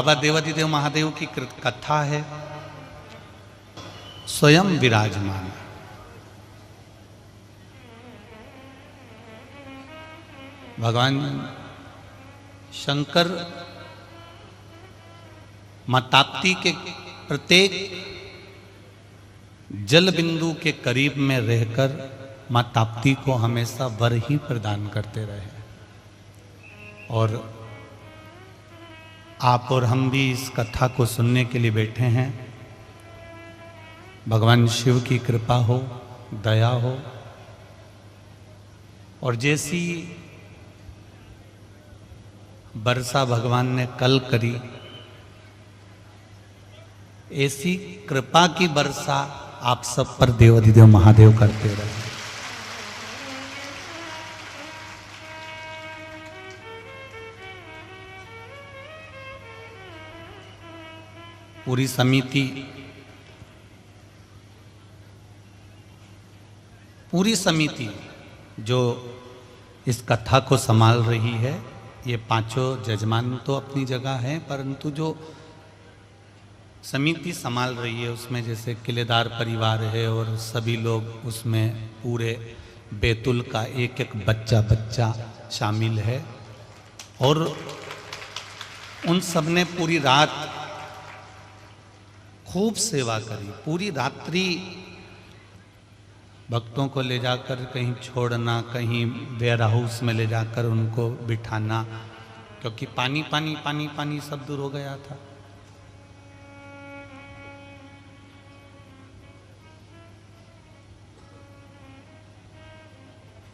बाबा देवाधिदेव महादेव की कथा है, स्वयं विराजमान। भगवान शंकर मां ताप्ती के प्रत्येक जल बिंदु के करीब में रहकर मां ताप्ती को हमेशा वर ही प्रदान करते रहे। और आप और हम भी इस कथा को सुनने के लिए बैठे हैं। भगवान शिव की कृपा हो, दया हो, और जैसी वर्षा भगवान ने कल करी, ऐसी कृपा की वर्षा आप सब पर देवाधिदेव महादेव करते रहे। पूरी समिति जो इस कथा को संभाल रही है, ये पांचों जजमान तो अपनी जगह हैं, परंतु जो समिति संभाल रही है उसमें जैसे किलेदार परिवार है और सभी लोग उसमें पूरे बैतुल का एक एक बच्चा शामिल है। और उन सब ने पूरी रात खूब सेवा करी। पूरी रात्रि भक्तों को ले जाकर कहीं छोड़ना, कहीं वेयर हाउस में ले जाकर उनको बिठाना, क्योंकि पानी पानी पानी पानी सब दूर हो गया था।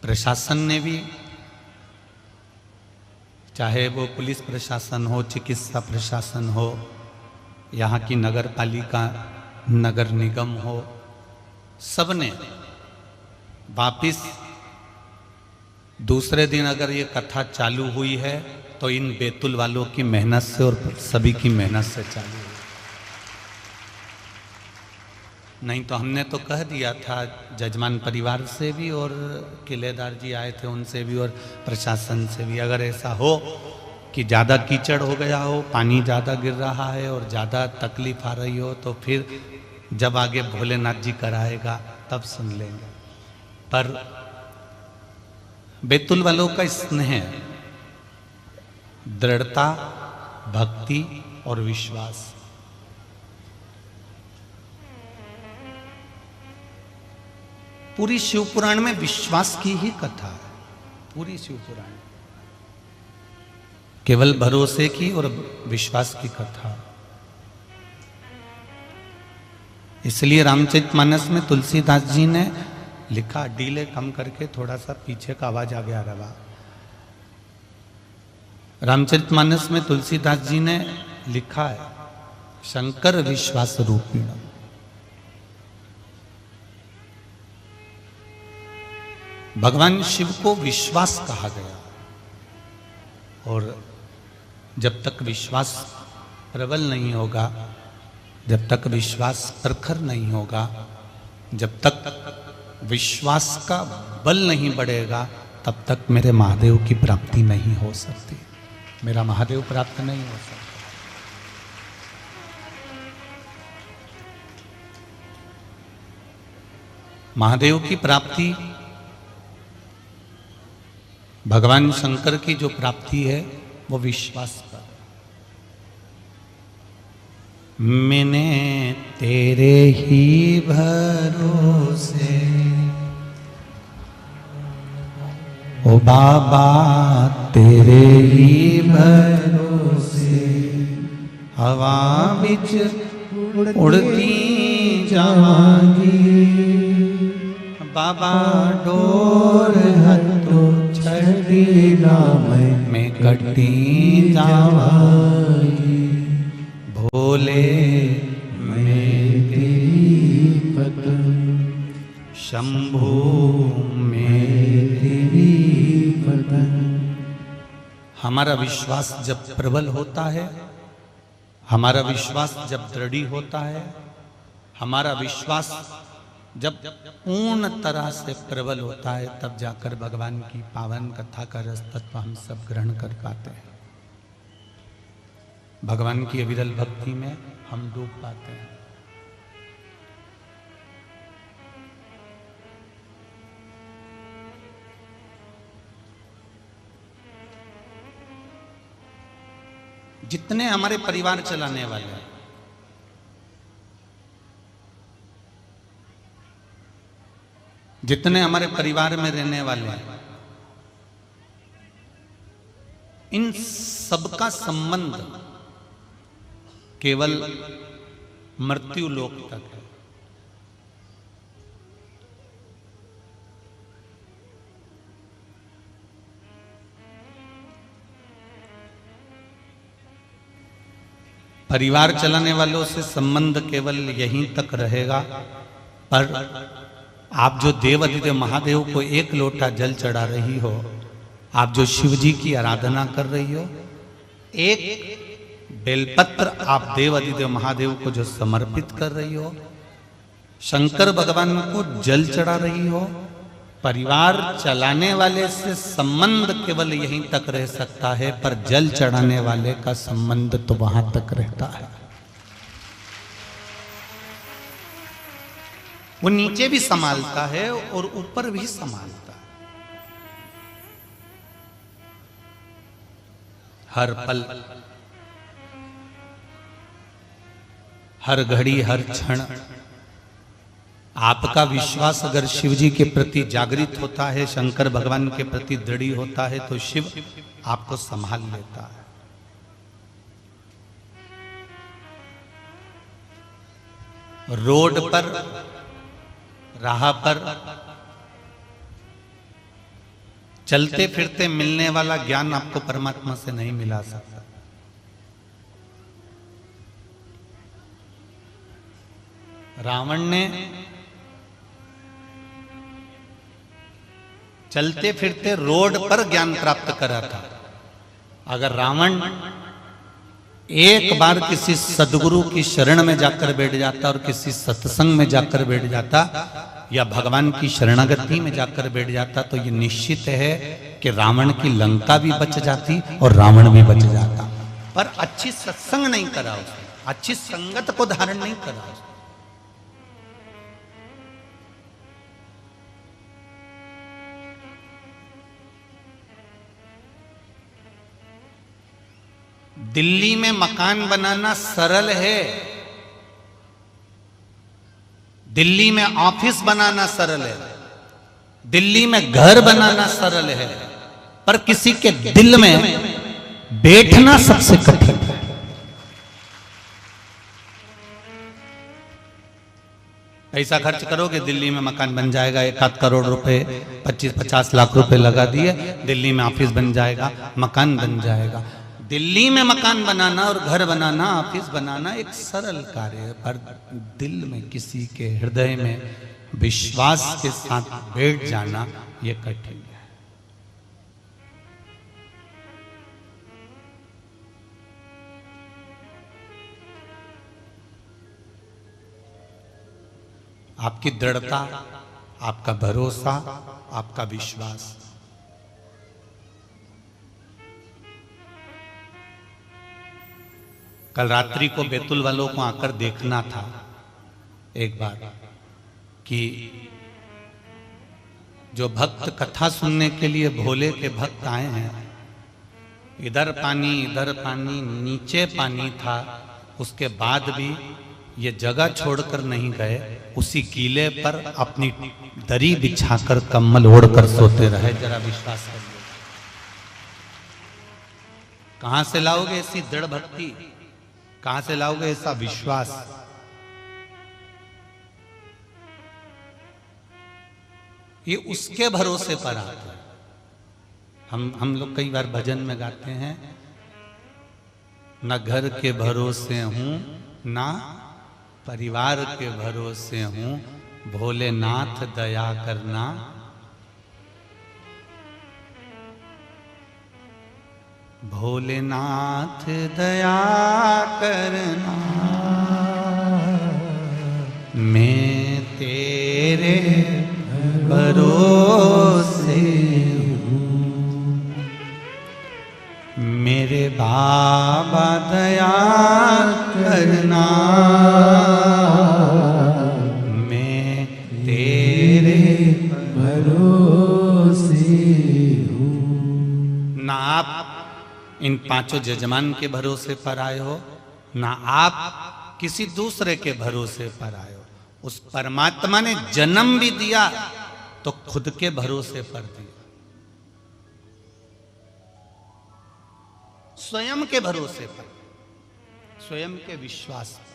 प्रशासन ने भी, चाहे वो पुलिस प्रशासन हो, चिकित्सा प्रशासन हो, यहाँ की नगर पालिका, नगर निगम हो, सबने वापिस दूसरे दिन अगर ये कथा चालू हुई है तो इन बैतुल वालों की मेहनत से और सभी की मेहनत से चालू हुई। नहीं तो हमने तो कह दिया था जजमान परिवार से भी, और किलेदार जी आए थे उनसे भी, और प्रशासन से भी, अगर ऐसा हो कि ज़्यादा कीचड़ हो गया हो, पानी ज़्यादा गिर रहा है और ज़्यादा तकलीफ आ रही हो, तो फिर जब आगे भोलेनाथ जी कराएगा तब सुन लेंगे। पर बैतुल वालों का स्नेह, दृढ़ता, भक्ति और विश्वास, पूरी शिव पुराण में विश्वास की ही कथा है। पूरी शिव पुराण केवल भरोसे की और विश्वास की कथा। इसलिए रामचरितमानस में तुलसीदास जी ने लिखा, डीले कम करके थोड़ा सा पीछे का आवाज आ गया रवा। रामचरितमानस में तुलसीदास जी ने लिखा है, शंकर विश्वास रूपिण। भगवान शिव को विश्वास कहा गया, और जब तक विश्वास प्रबल नहीं होगा, जब तक विश्वास प्रखर नहीं होगा, जब तक विश्वास का बल नहीं बढ़ेगा, तब तक मेरे महादेव की प्राप्ति नहीं हो सकती, मेरा महादेव प्राप्त नहीं हो सकता। महादेव की प्राप्ति, भगवान शंकर की जो प्राप्ति है वो विश्वास पर। मैंने तेरे ही भरोसे ओ बाबा, तेरे ही भरोसे हवा बिच उड़ती जावांगी, बाबा डोर हथो छड़ी नाम में कटी जावांगी, भोले में तेरी पतंग, शंभू में तेरी पतंग। हमारा विश्वास जब प्रबल होता है, हमारा विश्वास जब दृढ़ होता है, हमारा विश्वास जब पूर्ण तरह से प्रबल होता है, तब जाकर भगवान की पावन कथा का रस तत्व हम सब ग्रहण कर पाते हैं। भगवान की अविरल भक्ति में हम डूब पाते हैं। जितने हमारे परिवार चलाने वाले हैं, जितने हमारे परिवार में रहने वाले हैं, इन सबका संबंध केवल मृत्यु लोक तक है। परिवार चलाने वालों से संबंध केवल यहीं तक रहेगा, पर आप जो देव अधिदेव महादेव को एक लोटा जल चढ़ा रही हो, आप जो शिव जी की आराधना कर रही हो, एक बेलपत्र आप देव अधिदेव महादेव को जो समर्पित कर रही हो, शंकर भगवान को जल चढ़ा रही हो, परिवार चलाने वाले से संबंध केवल यहीं तक रह सकता है, पर जल चढ़ाने वाले का संबंध तो वहां तक रहता है। वो नीचे भी संभालता है और ऊपर भी संभालता है। हर पल, हर घड़ी, हर क्षण आपका विश्वास अगर शिव जी के प्रति जागृत होता है, शंकर भगवान के प्रति दृढ़ होता है, तो शिव आपको संभाल लेता है। रोड पर, राह पर चलते फिरते मिलने वाला ज्ञान आपको परमात्मा से नहीं मिला सकता। रावण ने चलते फिरते रोड पर ज्ञान प्राप्त करा था। अगर रावण एक बार किसी सदगुरु की शरण में जाकर बैठ जाता और किसी सत्संग में जाकर बैठ जाता या भगवान की शरणागति में जाकर बैठ जाता, तो ये निश्चित है कि रावण की लंका भी बच जाती और रावण भी बच जाता। पर अच्छी सत्संग नहीं करा उसने, अच्छी संगत को धारण नहीं करा उसने। दिल्ली में मकान बनाना सरल है, दिल्ली में ऑफिस बनाना सरल है, दिल्ली में घर बनाना सरल है, पर किसी के दिल में बैठना सबसे कठिन है। पैसा खर्च करोगे, दिल्ली में मकान बन जाएगा, 1-8 करोड़ रुपए, 25-50 लाख रुपए लगा दिए, दिल्ली में ऑफिस बन जाएगा, मकान बन जाएगा। दिल्ली में मकान बनाना और घर बनाना, ऑफिस बनाना एक सरल कार्य है, पर दिल में किसी के हृदय में विश्वास के साथ बैठ जाना यह कठिन है। आपकी दृढ़ता, आपका भरोसा, आपका विश्वास। कल रात्रि को बैतुल वालों को आकर देखना था एक बार कि जो भक्त कथा सुनने के लिए भोले के भक्त आए हैं, इधर पानी, नीचे पानी था, उसके बाद भी ये जगह छोड़कर नहीं गए, उसी कीले पर अपनी दरी बिछाकर कम्बल ओढ़कर सोते रहे। जरा विश्वास करिए, कहां से लाओगे ऐसी दृढ़ भक्ति, कहां से लाओगे ऐसा विश्वास? ये उसके भरोसे पर आता है। हम लोग कई बार भजन में गाते हैं, न घर के भरोसे हूं ना परिवार के भरोसे हूं, भोलेनाथ दया करना। भोलेनाथ दया करना, मैं तेरे भरोसे हूँ, मेरे बाबा दया इन पांचों जजमान के भरोसे पर आए हो, ना आप किसी दूसरे के भरोसे पर आए हो। उस परमात्मा ने जन्म भी दिया तो खुद के भरोसे पर दिया, स्वयं के भरोसे पर, स्वयं के विश्वास पर।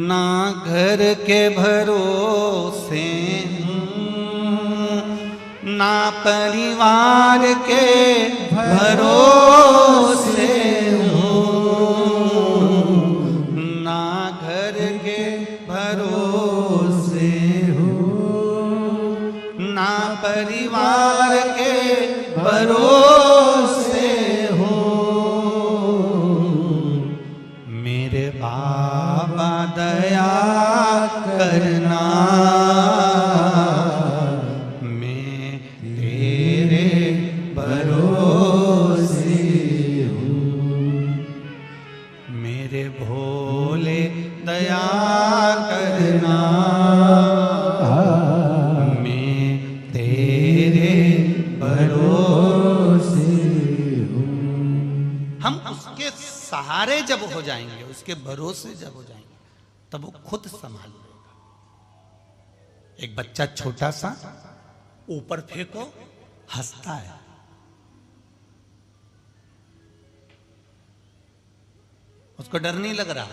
ना घर के भरोसे ना परिवार के भरोसे हूँ, ना घर के भरोसे हूँ, ना परिवार के भरोसे हूँ। मेरे बाबा दया करना, दया करना, मैं तेरे भरोसे हूँ। हम उसके सहारे जब हो जाएंगे, उसके भरोसे जब हो जाएंगे, तब वो खुद संभाल लेगा। एक बच्चा छोटा सा ऊपर फेंको हंसता है, उसको डर नहीं लग रहा।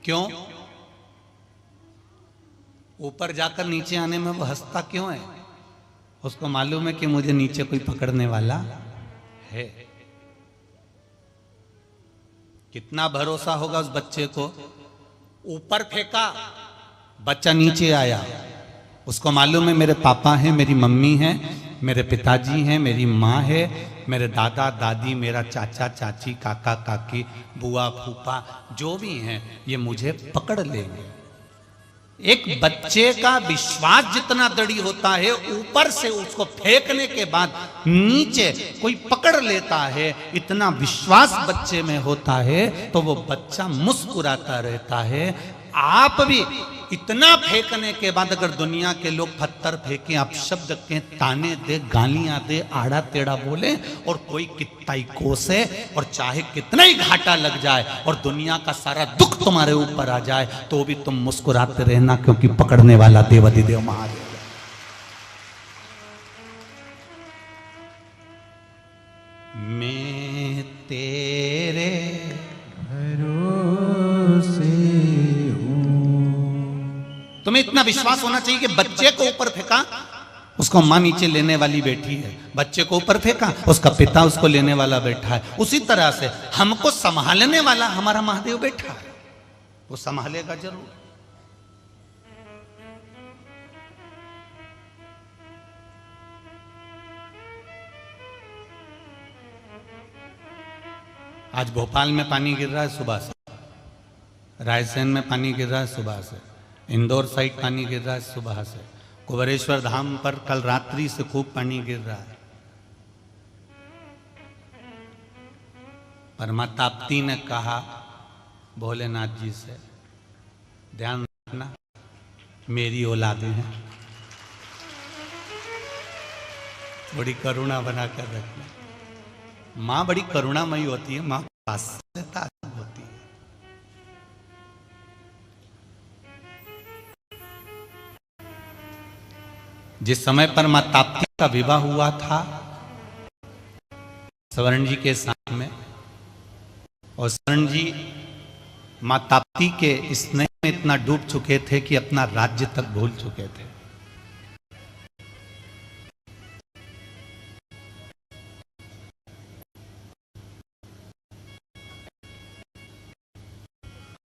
क्यों? ऊपर जाकर नीचे आने में वो हंसता क्यों है? उसको मालूम है कि मुझे नीचे कोई पकड़ने वाला है। कितना भरोसा होगा उस बच्चे को। ऊपर फेंका, बच्चा नीचे आया, उसको मालूम है मेरे पापा हैं, मेरी मम्मी है, मेरे पिताजी हैं, मेरी माँ है, मेरे दादा दादी, मेरा चाचा चाची, काका काकी, बुआ फूफा, जो भी हैं, ये मुझे पकड़ लेंगे। एक बच्चे का विश्वास जितना दृढ़ होता है, ऊपर से उसको फेंकने के बाद नीचे कोई पकड़ लेता है, इतना विश्वास बच्चे में होता है, तो वो बच्चा मुस्कुराता रहता है। आप भी इतना फेंकने के बाद अगर दुनिया के लोग पत्थर फेंके, आप शब्द के ताने दे, गालियां दे, आड़ा टेढ़ा बोले, और कोई कितना ही कोसे, और चाहे कितना ही घाटा लग जाए और दुनिया का सारा दुख तुम्हारे ऊपर आ जाए, तो भी तुम मुस्कुराते रहना, क्योंकि पकड़ने वाला देवाधिदेव महादेव। मैं तेरे भरोसे हूँ। तुम्हें इतना विश्वास होना चाहिए कि बच्चे को ऊपर फेंका, उसको मां नीचे लेने वाली बैठी है, बच्चे को ऊपर फेंका, उसका पिता उसको लेने वाला बैठा है। उसी तरह से हमको संभालने वाला हमारा महादेव बैठा है, वो संभालेगा जरूर। आज भोपाल में पानी गिर रहा है सुबह से, रायसेन में पानी गिर रहा है सुबह से, इंदौर साइड पानी गिर रहा है सुबह से, कुबेरेश्वर धाम पर कल रात्रि से खूब पानी गिर रहा है। पर मां ताप्ती ने कहा भोलेनाथ जी से, ध्यान रखना मेरी औलादें हैं, थोड़ी करुणा बनाकर रखना। मां बड़ी करुणामयी होती है, मां वात्सल्यता होती है। जिस समय पर मां ताप्ती का विवाह हुआ था स्वर्ण जी के साथ में, और स्वर्ण जी मां ताप्ती के स्नेह में इतना डूब चुके थे कि अपना राज्य तक भूल चुके थे।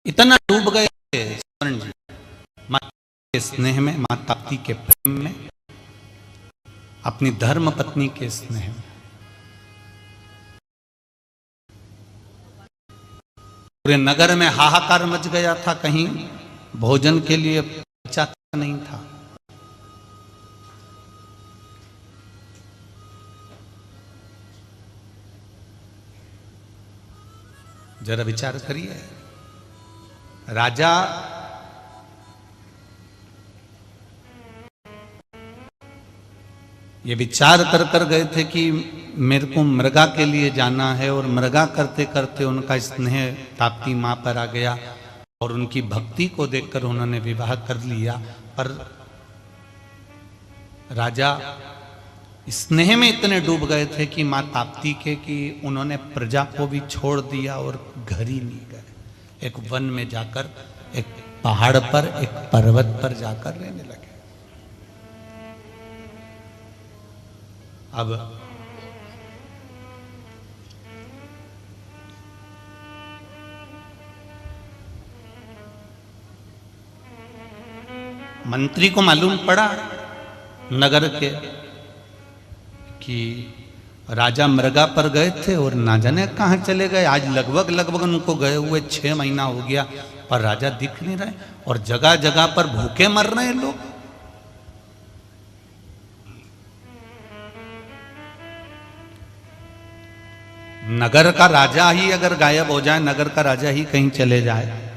इतना डूब गए थे स्वर्ण जी मां के स्नेह में, मां ताप्ती के प्रेम में, अपनी धर्म पत्नी के स्नेह में। पूरे नगर में हाहाकार मच गया था, कहीं भोजन के लिए बचा नहीं था। जरा विचार करिए, राजा ये विचार कर कर गए थे कि मेरे को मृगा के लिए जाना है, और मृगा करते करते उनका स्नेह ताप्ती माँ पर आ गया और उनकी भक्ति को देखकर उन्होंने विवाह कर लिया। पर राजा स्नेह में इतने डूब गए थे कि माँ ताप्ती के कि उन्होंने प्रजा को भी छोड़ दिया और घर ही नहीं गए। एक वन में जाकर, एक पहाड़ पर, एक पर्वत पर जाकर रहने लगे। अब मंत्री को मालूम पड़ा नगर के कि राजा मृगा पर गए थे और ना जाने कहाँ चले गए। आज लगभग उनको गए हुए 6 महीना हो गया, पर राजा दिख नहीं रहे और जगह जगह पर भूखे मर रहे हैं लोग। नगर का राजा ही अगर गायब हो जाए, नगर का राजा ही कहीं चले जाए,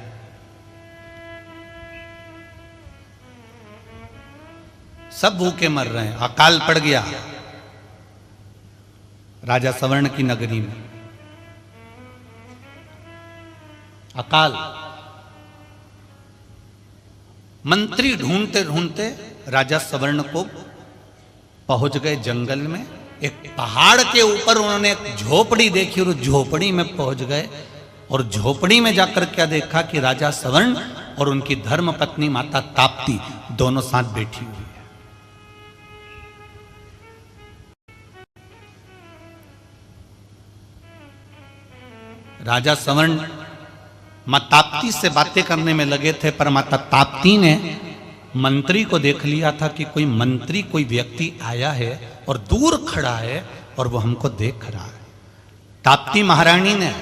सब भूखे मर रहे हैं। अकाल पड़ गया राजा सवर्ण की नगरी में, अकाल। मंत्री ढूंढते ढूंढते राजा सवर्ण को पहुंच गए जंगल में। एक पहाड़ के ऊपर उन्होंने एक झोपड़ी देखी और झोपड़ी में पहुंच गए, और झोपड़ी में जाकर क्या देखा कि राजा सवर्ण और उनकी धर्म पत्नी माता ताप्ती दोनों साथ बैठी हुई है। राजा सवर्ण मां ताप्ती से बातें करने में लगे थे, पर माता ताप्ती ने मंत्री को देख लिया था कि कोई मंत्री, कोई व्यक्ति आया है और दूर खड़ा है और वो हमको देख रहा है। ताप्ती महारानी ने,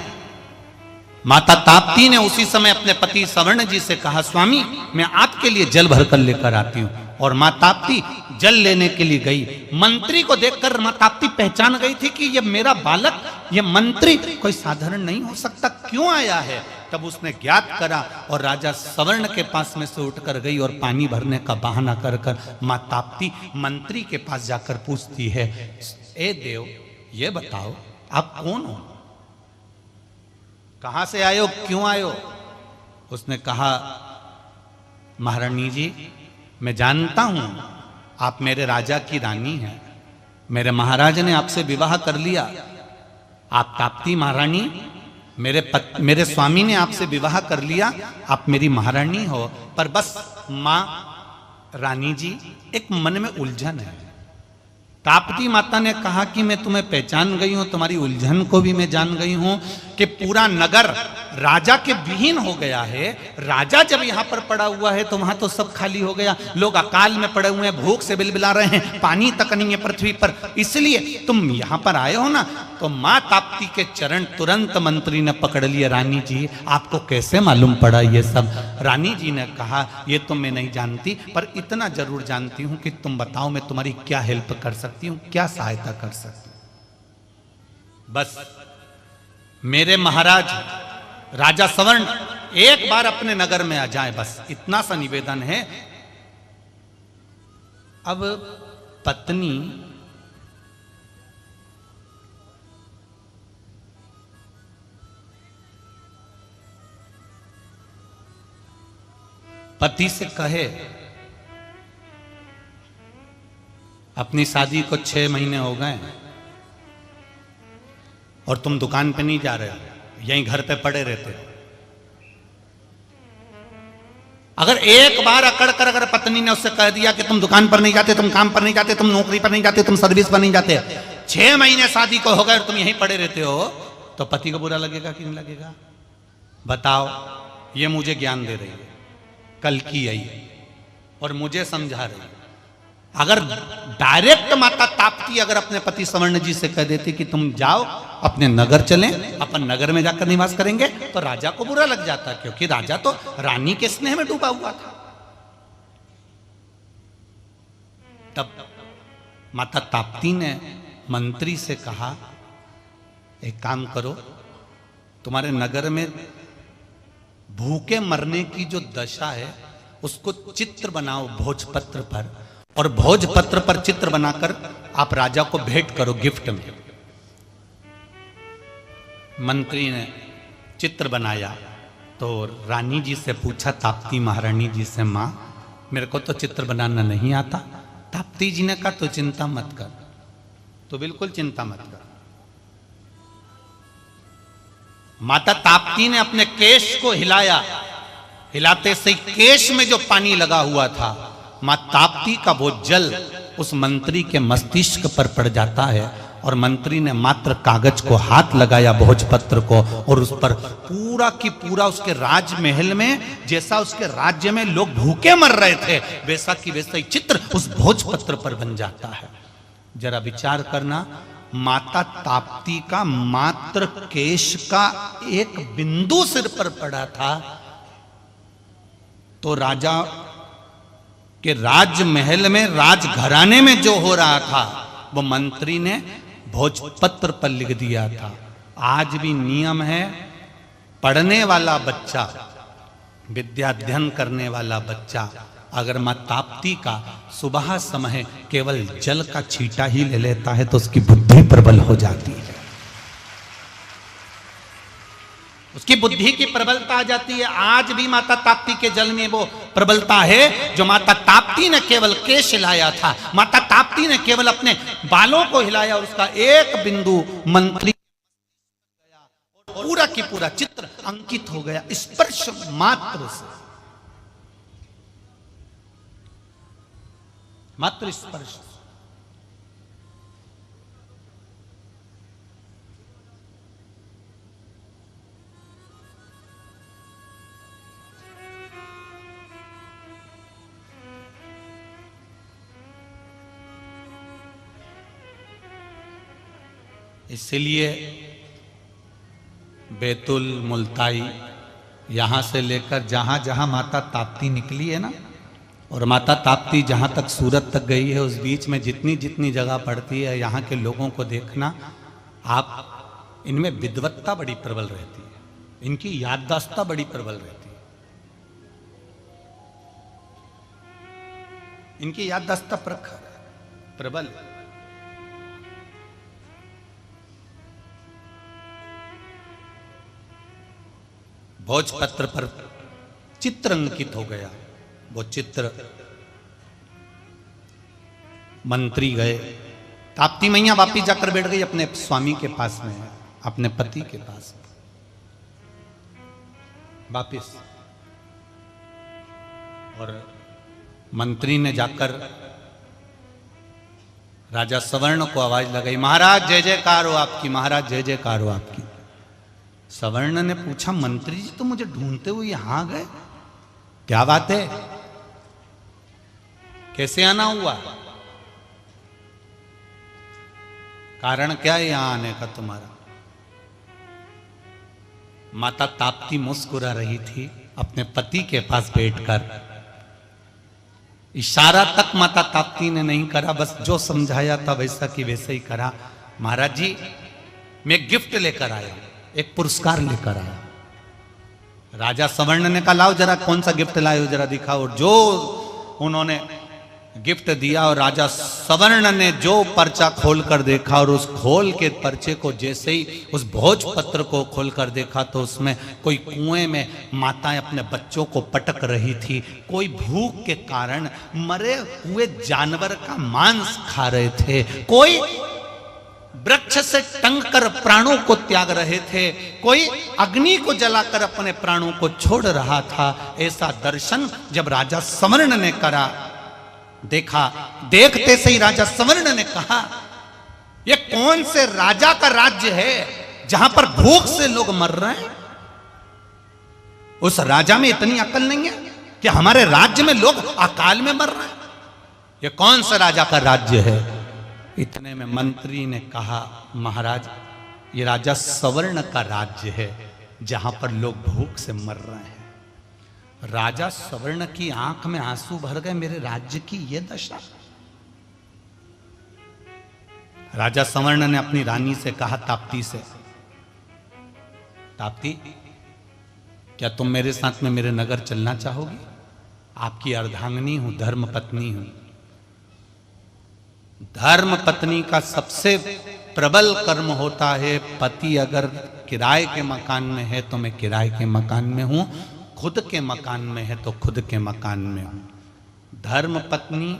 माता ताप्ती ने उसी समय अपने पति सवर्ण जी से कहा, स्वामी मैं आपके लिए जल भरकर लेकर आती हूं। और मां ताप्ती जल लेने के लिए गई। मंत्री को देखकर मां ताप्ती पहचान गई थी कि ये मेरा बालक, ये मंत्री कोई साधारण नहीं हो सकता, क्यों आया है। तब उसने ज्ञात करा और राजा सवर्ण के पास में से उठकर गई और पानी भरने का बहाना कर कर मां ताप्ती मंत्री के पास जाकर पूछती है, ए देव ये बताओ आप कौन हो, कहां से आए हो, क्यों आए हो। उसने कहा, महारानी जी मैं जानता हूं आप मेरे राजा की रानी हैं, मेरे महाराज ने आपसे विवाह कर लिया। आप ताप्ती महारानी, मेरे स्वामी ने आपसे विवाह कर लिया, आप मेरी महारानी हो। पर बस मां रानी जी एक मन में उलझन है। ताप्ती माता ने कहा कि मैं तुम्हें पहचान गई हूं, तुम्हारी उलझन को भी मैं जान गई हूं कि पूरा नगर राजा के विहीन हो गया है। राजा जब यहां पर पड़ा हुआ है तो वहां तो सब खाली हो गया, लोग अकाल में पड़े हुए हैं, भूख से बिलबिला रहे हैं, पानी तक नहीं है पृथ्वी पर, इसलिए तुम यहां पर आए हो ना। तो मां ताप्ती के चरण तुरंत मंत्री ने पकड़ लिए, रानी जी आपको कैसे मालूम पड़ा ये सब। रानी जी ने कहा, ये तो मैं नहीं जानती, पर इतना जरूर जानती हूं कि तुम बताओ मैं तुम्हारी क्या हेल्प कर सकती हूं, क्या सहायता कर सकती हूं। बस मेरे महाराज राजा सवर्ण एक बार अपने नगर में आ जाए, बस इतना सा निवेदन है। अब पत्नी पति से कहे, अपनी शादी को 6 महीने हो गए और तुम दुकान पे नहीं जा रहे हो, यहीं घर पे पड़े रहते हो। अगर एक बार अकड़ कर अगर पत्नी ने उससे कह दिया कि तुम दुकान पर नहीं जाते, तुम काम पर नहीं जाते, तुम नौकरी पर नहीं जाते, तुम सर्विस पर नहीं जाते, 6 महीने शादी को हो गए और तुम यहीं पड़े रहते हो, तो पति को बुरा लगेगा कि नहीं लगेगा। बताओ, ये मुझे ज्ञान दे रही है, कल की आई और मुझे समझा रही है। अगर डायरेक्ट माता ताप्ती अगर अपने पति सवर्ण जी से कह देती कि तुम जाओ अपने नगर चलें, अपन नगर में जाकर निवास करेंगे, तो राजा को बुरा लग जाता, क्योंकि राजा तो रानी के स्नेह में डूबा हुआ था। तब माता ताप्ती ने मंत्री से कहा, एक काम करो, तुम्हारे नगर में भूखे मरने की जो दशा है उसको चित्र बनाओ भोजपत्र पर, और भोजपत्र पर चित्र बनाकर आप राजा को भेंट करो गिफ्ट में। मंत्री ने चित्र बनाया तो रानी जी से पूछा, ताप्ती महारानी जी से, माँ मेरे को तो चित्र बनाना नहीं आता। ताप्ती जी ने कहा तो चिंता मत कर, तो बिल्कुल चिंता मत कर। माता ताप्ती ने अपने केश को हिलाया, हिलाते से केश में जो पानी लगा हुआ था, मां ताप्ती का वो जल उस मंत्री के मस्तिष्क पर पड़ जाता है और मंत्री ने मात्र कागज को हाथ लगाया, भोजपत्र को, और उस पर पूरा की पूरा उसके राजमहल में, जैसा उसके राज्य में लोग भूखे मर रहे थे, वैसा की वैसा ही चित्र उस भोजपत्र पर बन जाता है। जरा विचार करना, माता ताप्ती का मात्र केश का एक बिंदु सिर पर पड़ा था तो राजा के राजमहल में, राजघराने में जो हो रहा था वो मंत्री ने भोजपत्र पर लिख दिया था। आज भी नियम है, पढ़ने वाला बच्चा, विद्या अध्ययन करने वाला बच्चा अगर मां ताप्ती का सुबह समय केवल जल का छींटा ही ले लेता है तो उसकी बुद्धि प्रबल हो जाती है, उसकी बुद्धि की प्रबलता आ जाती है। आज भी माता ताप्ती के जल में वो प्रबलता है जो माता ताप्ती ने केवल केश हिलाया था, माता ताप्ती ने केवल अपने बालों को हिलाया और उसका एक बिंदु मंत्री पूरा की पूरा चित्र अंकित हो गया, स्पर्श मात्र से, मात्र स्पर्श। इसलिए बैतुल, मुल्ताई, यहाँ से लेकर जहाँ जहाँ माता ताप्ती निकली है ना, और माता ताप्ती जहाँ तक सूरत तक गई है, उस बीच में जितनी जितनी जगह पड़ती है, यहाँ के लोगों को देखना आप, इनमें विद्वत्ता बड़ी प्रबल रहती है, इनकी याददाश्त बड़ी प्रबल रहती है, इनकी याददाश्त प्रखर प्रबल। भोजपत्र पर चित्र अंकित हो गया, वो चित्र मंत्री गए, ताप्ती मैया वापिस जाकर बैठ गई अपने स्वामी के पास में, अपने पति के पास वापिस। और मंत्री ने जाकर राजा सवर्ण को आवाज लगाई, महाराज जय जयकार हो आपकी, महाराज जय जयकार हो आपकी। सवर्ण ने पूछा, मंत्री जी तो मुझे ढूंढते हुए यहां गए, क्या बात है, कैसे आना हुआ, कारण क्या है यहां आने का तुम्हारा? माता ताप्ती मुस्कुरा रही थी अपने पति के पास बैठकर, इशारा तक माता ताप्ती ने नहीं करा, बस जो समझाया था वैसा की वैसे ही करा। महाराज जी मैं गिफ्ट लेकर आया, एक पुरस्कार लेकर आया। राजा सवर्ण ने कहा, लाओ जरा कौन सा गिफ्ट लाए हो जरा दिखाओ। और जो उन्होंने गिफ्ट दिया, और राजा सवर्ण ने जो पर्चा खोलकर देखा, और उस खोल के पर्चे को जैसे ही उस भोजपत्र को खोलकर देखा तो उसमें कोई कुएं में माताएं अपने बच्चों को पटक रही थी, कोई भूख के कारण मरे हुए जानवर का मांस खा रहे थे, कोई वृक्ष से टंग कर प्राणों को त्याग रहे थे, कोई अग्नि को जलाकर अपने प्राणों को छोड़ रहा था। ऐसा दर्शन जब राजा सवर्ण ने करा, देखा, देखते से ही राजा सवर्ण ने कहा, यह कौन से राजा का राज्य है जहां पर भूख से लोग मर रहे हैं? उस राजा में इतनी अकल नहीं है कि हमारे राज्य में लोग अकाल में मर रहे हैं? यह कौन सा राजा का राज्य है? इतने में मंत्री ने कहा, महाराज ये राजा सवर्ण का राज्य है जहां पर लोग भूख से मर रहे हैं। राजा सवर्ण की आंख में आंसू भर गए, मेरे राज्य की ये दशा। राजा सवर्ण ने अपनी रानी से कहा, ताप्ती से, ताप्ती क्या तुम मेरे साथ में मेरे नगर चलना चाहोगी? आपकी अर्धांगिनी हूं, धर्म पत्नी हूं, धर्म पत्नी का सबसे प्रबल कर्म होता है, पति अगर किराए के मकान में है तो मैं किराए के मकान में हूं, खुद के मकान में है तो खुद के मकान में हूं। धर्म पत्नी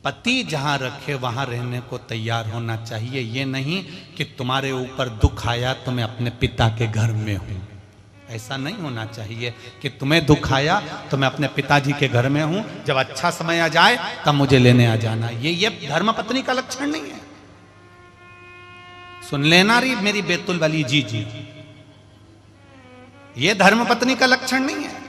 पति जहां रखे वहां रहने को तैयार होना चाहिए। ये नहीं कि तुम्हारे ऊपर दुख आया तो मैं अपने पिता के घर में हूं, ऐसा नहीं होना चाहिए कि तुम्हें दुख आया तो मैं अपने पिताजी के घर में हूं, जब अच्छा समय आ जाए तब मुझे लेने आ जाना। ये धर्म पत्नी का लक्षण नहीं है। सुन लेना री मेरी बेतुल वाली जी, ये धर्म पत्नी का लक्षण नहीं है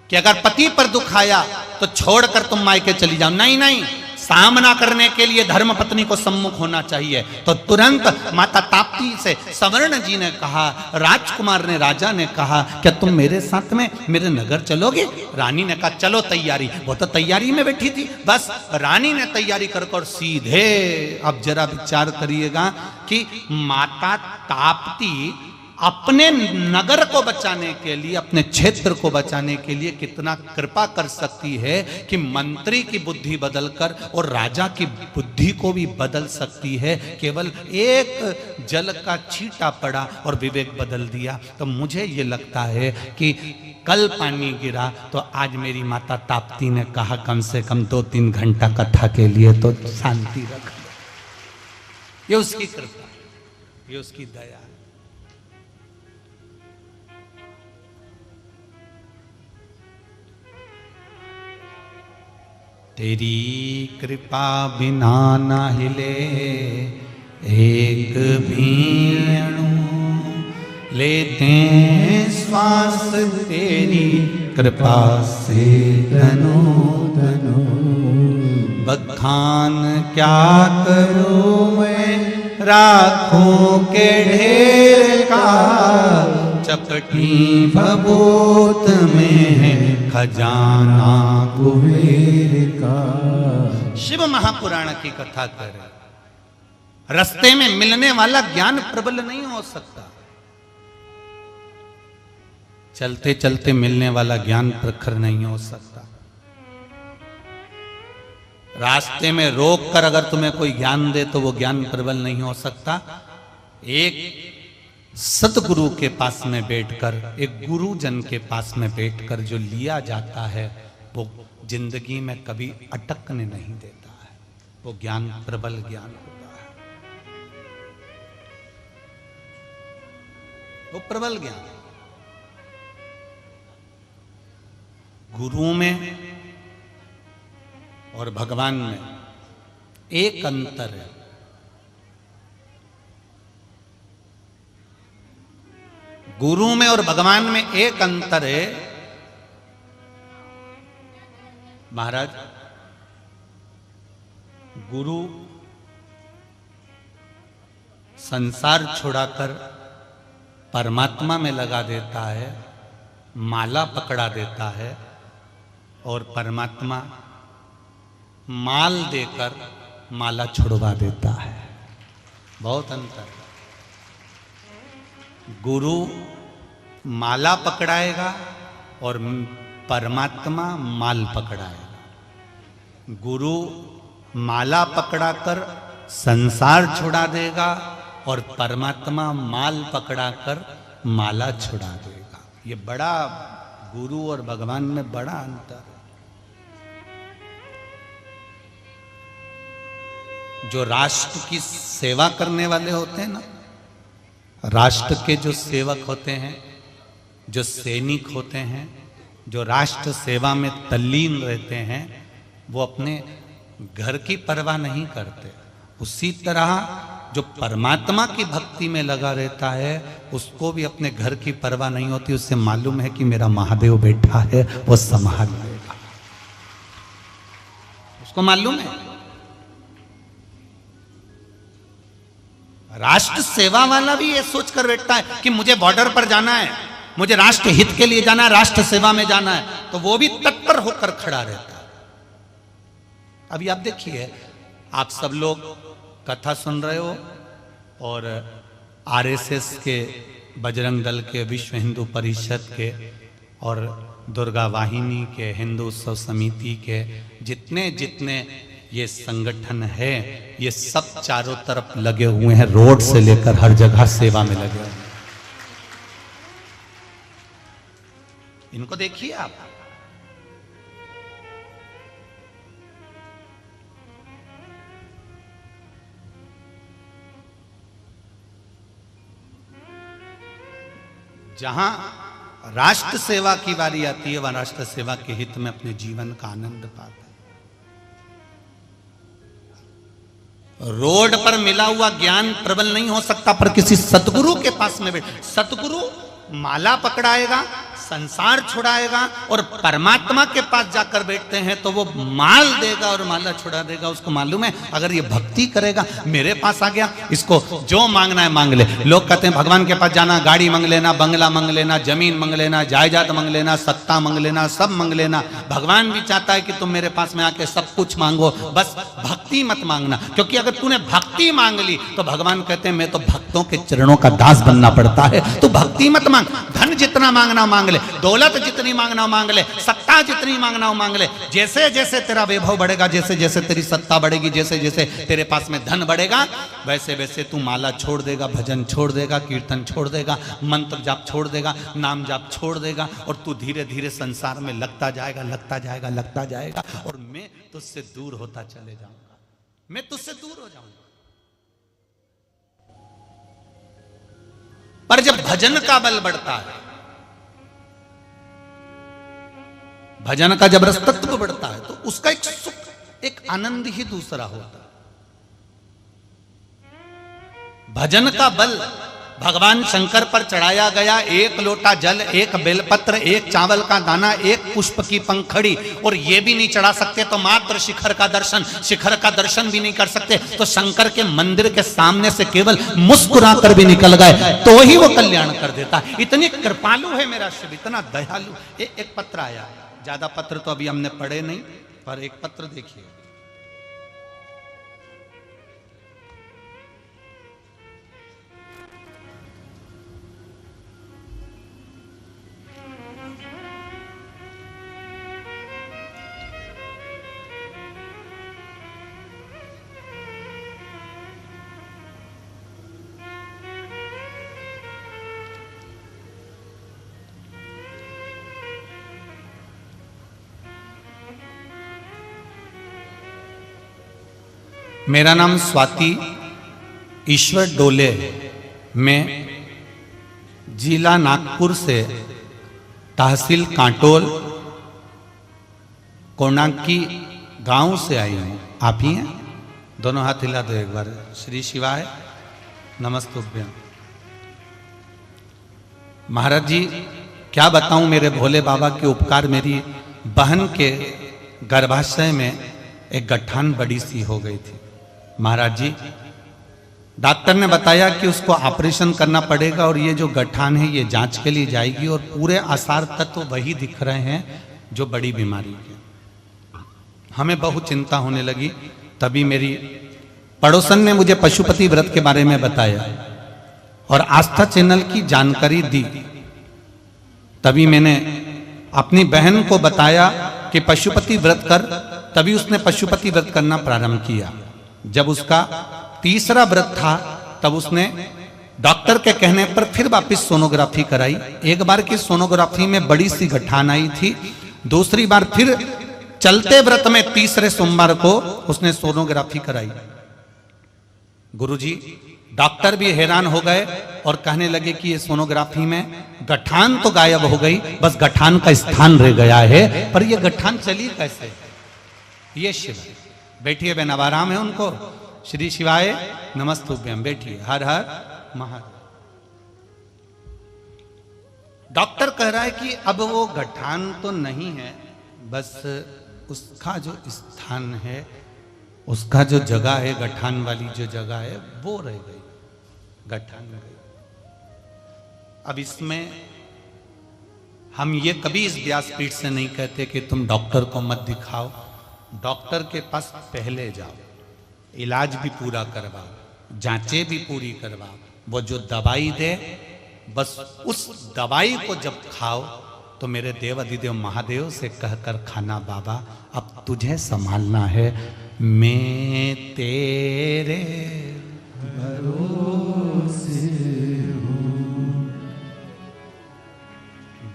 कि अगर पति पर दुख आया तो छोड़कर तुम मायके चली जाओ। नहीं नहीं, सामना करने के लिए धर्म पत्नी को सम्मुख होना चाहिए। तो तुरंत माता ताप्ती से सवर्ण जी ने कहा, राजकुमार ने राजा ने कहा, क्या तुम मेरे साथ में मेरे नगर चलोगे? रानी ने कहा चलो तैयारी। वो तो तैयारी में बैठी थी। बस रानी ने तैयारी कर सीधे, अब जरा विचार करिएगा कि माता ताप्ती अपने नगर को बचाने के लिए, अपने क्षेत्र को बचाने के लिए कितना कृपा कर सकती है कि मंत्री की बुद्धि बदलकर और राजा की बुद्धि को भी बदल सकती है। केवल एक जल का छींटा पड़ा और विवेक बदल दिया। तो मुझे ये लगता है कि कल पानी गिरा तो आज मेरी माता ताप्ती ने कहा कम से कम 2-3 घंटा कथा के लिए तो शांति रख। ये उसकी कृपा, ये उसकी दया। तेरी कृपा बिना न हिले एक भी अणु, लेते श्वास तेरी कृपा से तनु तनु। बखान क्या करूं मैं राखों के ढेर का, चपटी भभूत में है खजाना कुबेर का। शिव महापुराण की कथा करे, रास्ते में मिलने वाला ज्ञान प्रबल नहीं हो सकता, चलते चलते मिलने वाला ज्ञान प्रखर नहीं हो सकता। रास्ते में रोक कर अगर तुम्हें कोई ज्ञान दे तो वो ज्ञान प्रबल नहीं हो सकता। एक सतगुरु के पास में बैठकर, एक गुरुजन के पास में बैठकर जो लिया जाता है वो जिंदगी में कभी अटकने नहीं देता है। वो ज्ञान प्रबल ज्ञान होता है, वो प्रबल ज्ञान। गुरु में और भगवान में एक अंतर है। गुरु में और भगवान में एक अंतर है। महाराज, गुरु संसार छुड़ाकर परमात्मा में लगा देता है, माला पकड़ा देता है, और परमात्मा माल देकर माला छुड़वा देता है। बहुत अंतर है। गुरु माला पकड़ाएगा और परमात्मा माल पकड़ाएगा। गुरु माला पकड़ाकर संसार छुड़ा देगा और परमात्मा माल पकड़ाकर माला छुड़ा देगा। ये बड़ा, गुरु और भगवान में बड़ा अंतर है। जो राष्ट्र की सेवा करने वाले होते हैं ना, राष्ट्र के जो सेवक होते हैं, जो सैनिक होते हैं, जो राष्ट्र सेवा में तल्लीन रहते हैं, वो अपने घर की परवाह नहीं करते। उसी तरह जो परमात्मा की भक्ति में लगा रहता है, उसको भी अपने घर की परवाह नहीं होती। उससे मालूम है कि मेरा महादेव बैठा है, वो संभाल लेगा। उसको मालूम है। राष्ट्र सेवा वाला भी ये सोचकर बैठता है कि मुझे बॉर्डर पर जाना है, मुझे राष्ट्र हित के लिए जाना है, राष्ट्र सेवा में जाना है, तो वो भी तत्पर होकर खड़ा रहता है। अभी आप देखिए, आप सब लोग कथा सुन रहे हो और आरएसएस के, बजरंग दल के, विश्व हिंदू परिषद के और दुर्गा वाहिनी के, हिंदू उत्सव समिति के जितने जितने ये संगठन है, ये सब चारों तरफ लगे हुए हैं, रोड से लेकर हर जगह सेवा में लगे हुए हैं। इनको देखिए आप। जहां राष्ट्र सेवा की बारी आती है, वह राष्ट्र सेवा के हित में अपने जीवन का आनंद पाते हैं। रोड पर मिला हुआ ज्ञान प्रबल नहीं हो सकता, पर किसी सतगुरु के पास में बैठ, सतगुरु माला पकड़ाएगा, संसार छुड़ाएगा, और परमात्मा के पास जाकर बैठते हैं तो वो माल देगा और माला छुड़ा देगा। उसको मालूम है अगर ये भक्ति करेगा, मेरे पास आ गया, इसको जो मांगना है मांग ले। लोग कहते हैं भगवान के पास जाना, गाड़ी मांग लेना, बंगला मांग लेना, जमीन मांग लेना, जायदाद मांग लेना, सत्ता मांग लेना, सब मांग लेना। भगवान भी चाहता है कि तुम मेरे पास में आके सब कुछ मांगो, बस भक्ति मत मांगना। क्योंकि अगर तूने भक्ति मांग ली तो भगवान कहते हैं मैं तो भक्तों के चरणों का दास बनना पड़ता है। तो भक्ति मत मांग, धन जितना मांगना मांग ले, दौलत जितनी मांगना मांग ले, सत्ता जितनी मांगना मांग ले। जैसे जैसे तेरा वैभव बढ़ेगा, जैसे जैसे तेरी सत्ता बढ़ेगी, जैसे जैसे तेरे पास में धन बढ़ेगा, वैसे वैसे तू माला छोड़ देगा, भजन छोड़ देगा, कीर्तन छोड़ देगा, मंत्र जाप छोड़ देगा, नाम जाप छोड़ देगा, और तू धीरे धीरे संसार में लगता जाएगा, लगता जाएगा, लगता जाएगा, और मैं तुझसे दूर होता चले जाऊंगा, मैं तुझसे दूर हो जाऊंगा। पर जब भजन का बल बढ़ता है, भजन का जब रसतत्व बढ़ता है, तो उसका एक सुख, एक आनंद ही दूसरा होता है। भजन का बल भगवान शंकर पर चढ़ाया गया, एक लोटा जल, एक बेलपत्र, एक चावल का दाना, एक पुष्प की पंखड़ी, और ये भी नहीं चढ़ा सकते तो मात्र शिखर का दर्शन, शिखर का दर्शन भी नहीं कर सकते तो शंकर के मंदिर के सामने से केवल मुस्कुरा कर भी निकल गए तो ही वो कल्याण कर देता है। इतनी कृपालु है मेरा शिव, इतना दयालु। एक पत्र आया, ज्यादा पत्र तो अभी हमने पढ़े नहीं, पर एक पत्र देखिए। मेरा नाम स्वाति ईश्वर डोले, मैं जिला नागपुर से तहसील कांटोल कोणाकी गांव से आई हूँ। आप ही हैं? दोनों हाथ हिला दो एक बार। श्री शिवाय नमस्तुभ्यं। महाराज जी क्या बताऊं मेरे भोले बाबा के उपकार। मेरी बहन के गर्भाशय में एक गठान बड़ी सी हो गई थी। महाराज जी डॉक्टर ने बताया कि उसको ऑपरेशन करना पड़ेगा और ये जो गठान है ये जांच के लिए जाएगी और पूरे आसार तत्व वही दिख रहे हैं जो बड़ी बीमारी के। हमें बहुत चिंता होने लगी। तभी मेरी पड़ोसन ने मुझे पशुपति व्रत के बारे में बताया और आस्था चैनल की जानकारी दी। तभी मैंने अपनी बहन को बताया कि पशुपति व्रत कर। तभी उसने पशुपति व्रत करना प्रारंभ किया। जब उसका तीसरा व्रत था तब उसने डॉक्टर के कहने पर फिर वापस सोनोग्राफी कराई। एक बार की सोनोग्राफी में बड़ी सी गठान आई थी। दूसरी बार फिर चलते व्रत में तीसरे सोमवार को उसने सोनोग्राफी कराई। गुरुजी डॉक्टर भी हैरान हो गए और कहने लगे कि ये सोनोग्राफी में गठान तो गायब हो गई, बस गठान का स्थान रह गया है, पर ये गठान चली कैसे? ये शिव बैठिए, बहन आराम है उनको। श्री शिवाय नमस्तुभ्यं। बैठिए। हर हर महादेव। डॉक्टर कह रहा है कि अब वो गठान तो नहीं है, बस उसका जो स्थान है, उसका जो जगह है, गठान वाली जो जगह है वो रह गई, गठान गई। अब इसमें हम ये कभी इस व्यासपीठ से नहीं कहते कि तुम डॉक्टर को मत दिखाओ। डॉक्टर के पास पहले जाओ, इलाज भी पूरा करवाओ, जांचें भी पूरी करवाओ। वो जो दवाई दे बस उस दवाई को जब खाओ तो मेरे देव अधिदेव महादेव से कहकर खाना, बाबा अब तुझे संभालना है। मैं तेरे भरोसे हूँ,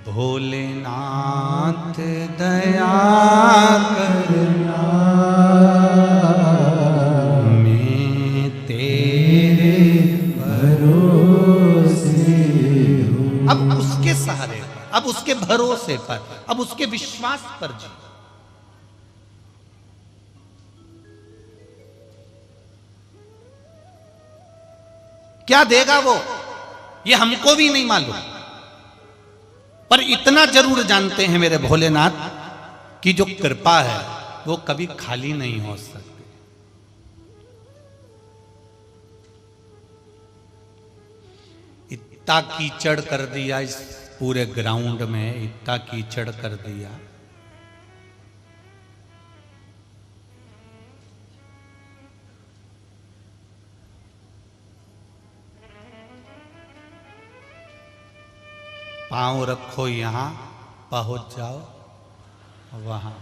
भोलेनाथ दया करना, मैं तेरे भरोसे हूँ। अब उसके सहारे, अब उसके भरोसे पर, अब उसके विश्वास पर जी। क्या देगा वो, ये हमको भी नहीं मालूम, पर इतना जरूर जानते हैं मेरे भोलेनाथ की जो कृपा है वो कभी खाली नहीं हो सकती। इतना कीचड़ कर दिया इस पूरे ग्राउंड में, इतना कीचड़ कर दिया। पांव रखो यहां, पहुंच जाओ वहां।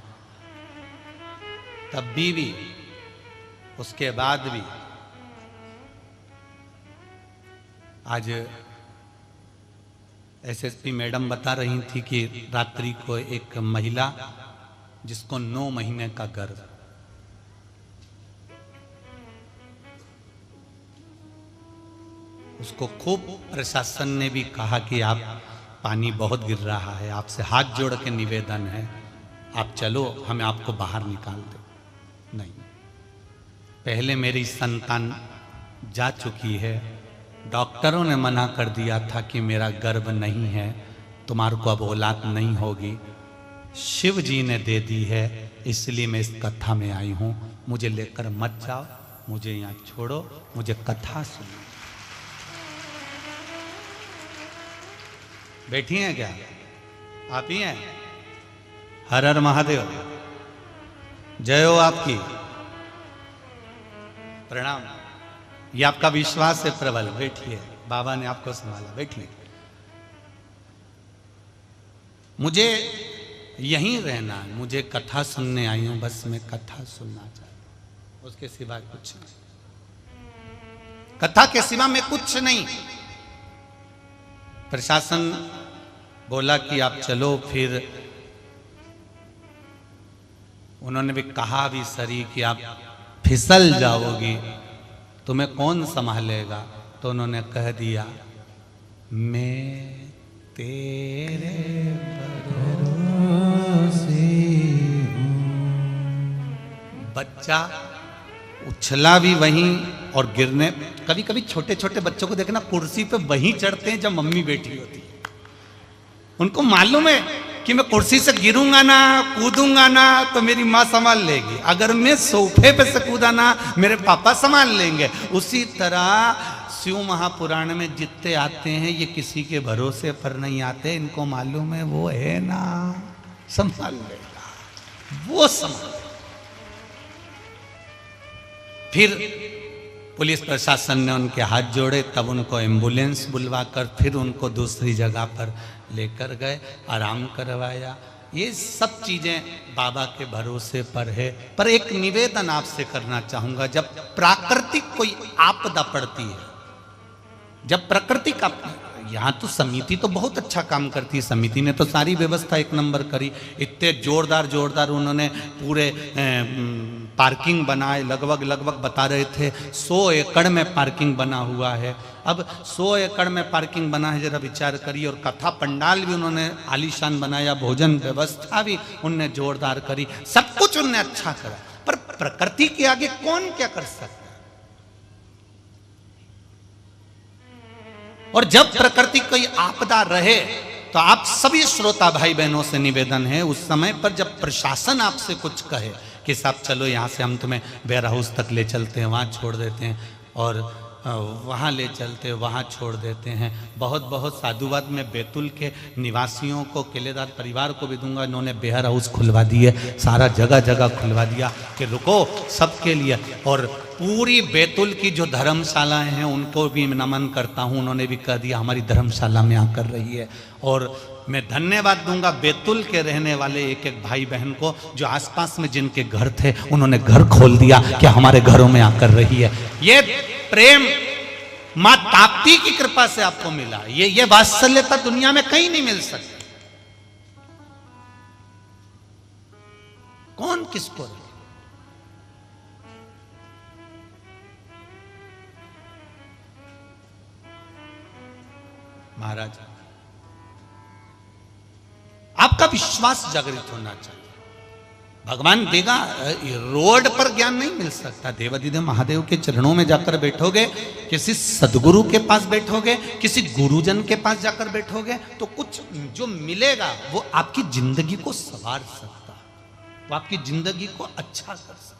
तब भी उसके बाद भी आज एसएसपी मैडम बता रही थी कि रात्रि को एक महिला जिसको 9 महीने का गर्भ, उसको खूब प्रशासन ने भी कहा कि आप पानी बहुत गिर रहा है, आपसे हाथ जोड़ के निवेदन है, आप चलो, हमें आपको बाहर निकाल दे। नहीं, पहले मेरी संतान जा चुकी है, डॉक्टरों ने मना कर दिया था कि मेरा गर्भ नहीं है, तुम्हारे को अब औलाद नहीं होगी, शिव जी ने दे दी है, इसलिए मैं इस कथा में आई हूं, मुझे लेकर मत जाओ, मुझे यहाँ छोड़ो, मुझे कथा सुनो। बैठी हैं क्या आप? ही हैं? हर हर महादेव, जय हो आपकी, प्रणाम। ये आपका विश्वास है प्रबल, बैठिए, बाबा ने आपको संभाला, बैठिए। मुझे यहीं रहना है, मुझे कथा सुनने आई हूं, बस मैं कथा सुनना चाहता हूं, उसके सिवा कुछ नहीं, कथा के सिवा मैं कुछ नहीं। प्रशासन बोला कि आप चलो, फिर उन्होंने भी कहा भी सरी कि आप फिसल जाओगी, तुम्हें कौन संभालेगा? तो उन्होंने कह दिया, मैं तेरे भरोसे हूँ। बच्चा उछला भी वहीं और गिरने, कभी कभी छोटे छोटे बच्चों को देखना कुर्सी पे वहीं चढ़ते हैं जब मम्मी बैठी होती है। उनको मालूम है कि मैं कुर्सी से गिरूंगा ना, कूदूंगा ना तो मेरी माँ संभाल लेगी, अगर मैं सोफे पे से कूदा ना मेरे पापा संभाल लेंगे। उसी तरह शिव महापुराण में जितने आते हैं ये किसी के भरोसे पर नहीं आते, इनको मालूम है वो है ना, संभाल लेगा, वो संभाल। फिर पुलिस प्रशासन ने उनके हाथ जोड़े, तब उनको एम्बुलेंस बुलवाकर फिर उनको दूसरी जगह पर लेकर गए, आराम करवाया। ये सब चीजें बाबा के भरोसे पर है। पर एक निवेदन आपसे करना चाहूंगा, जब प्राकृतिक कोई आपदा पड़ती है, जब प्रकृति का, यहाँ तो समिति तो बहुत अच्छा काम करती है, समिति ने तो सारी व्यवस्था एक नंबर करी, इतने जोरदार जोरदार उन्होंने पूरे पार्किंग बनाए, लगभग बता रहे थे 100 एकड़ में पार्किंग बना हुआ है। अब 100 एकड़ में पार्किंग बना है, जरा विचार करिए। और कथा पंडाल भी उन्होंने आलीशान बनाया, भोजन व्यवस्था भी उनने जोरदार करी, सब कुछ उनने अच्छा करा। पर प्रकृति के आगे कौन क्या कर सकता है? और जब प्रकृति कोई आपदा रहे तो आप सभी श्रोता भाई बहनों से निवेदन है, उस समय पर जब प्रशासन आपसे कुछ कहे कि साहब चलो यहाँ से हम तुम्हें वेयर हाउस तक ले चलते हैं, वहाँ छोड़ देते हैं, और वहाँ ले चलते, वहाँ छोड़ देते हैं। बहुत बहुत साधुवाद में बैतूल के निवासियों को, किलेदार परिवार को भी दूंगा। इन्होंने बेहर हाउस खुलवा दिए, सारा जगह जगह खुलवा दिया कि रुको सबके लिए। और पूरी बैतूल की जो धर्मशालाएं हैं उनको भी नमन करता हूँ, उन्होंने भी कह दिया हमारी धर्मशाला में आकर रही है। और मैं धन्यवाद दूंगा बैतूल के रहने वाले एक एक भाई बहन को, जो आसपास में जिनके घर थे उन्होंने घर खोल दिया कि हमारे घरों में आकर रही है। ये प्रेम मां ताप्ती की कृपा से आपको मिला। ये वात्सल्यता दुनिया में कहीं नहीं मिल सकती। कौन किसको? महाराज, आपका विश्वास जागृत होना चाहिए। भगवान देगा। रोड पर ज्ञान नहीं मिल सकता। देवाधिदेव महादेव के चरणों में जाकर बैठोगे, किसी सदगुरु के पास बैठोगे, किसी गुरुजन के पास जाकर बैठोगे, तो कुछ जो मिलेगा वो आपकी जिंदगी को संवार सकता है, वो आपकी जिंदगी को अच्छा कर सकता।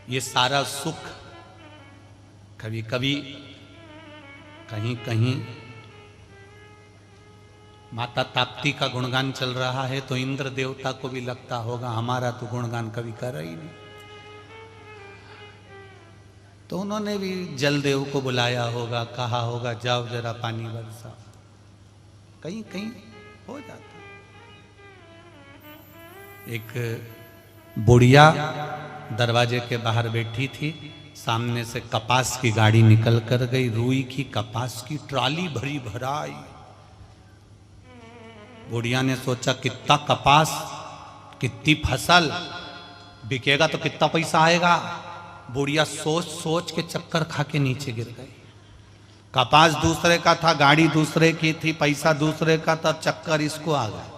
ये सारा सुख कभी कभी कहीं कहीं माता ताप्ती का गुणगान चल रहा है तो इंद्र देवता को भी लगता होगा हमारा तो गुणगान कभी कर ही नहीं। तो उन्होंने भी जलदेव को बुलाया होगा, कहा होगा जाओ जरा पानी बरसाओ। कहीं कहीं हो जाता। एक बुढ़िया दरवाजे के बाहर बैठी थी, सामने से कपास की गाड़ी निकल कर गई, रुई की कपास की ट्राली भरी भराई। बुढ़िया ने सोचा कितना कपास, कितनी फसल बिकेगा तो कितना पैसा आएगा। बुढ़िया सोच सोच के चक्कर खा के नीचे गिर गई। कपास दूसरे का था, गाड़ी दूसरे की थी, पैसा दूसरे का था, चक्कर इसको आ गया।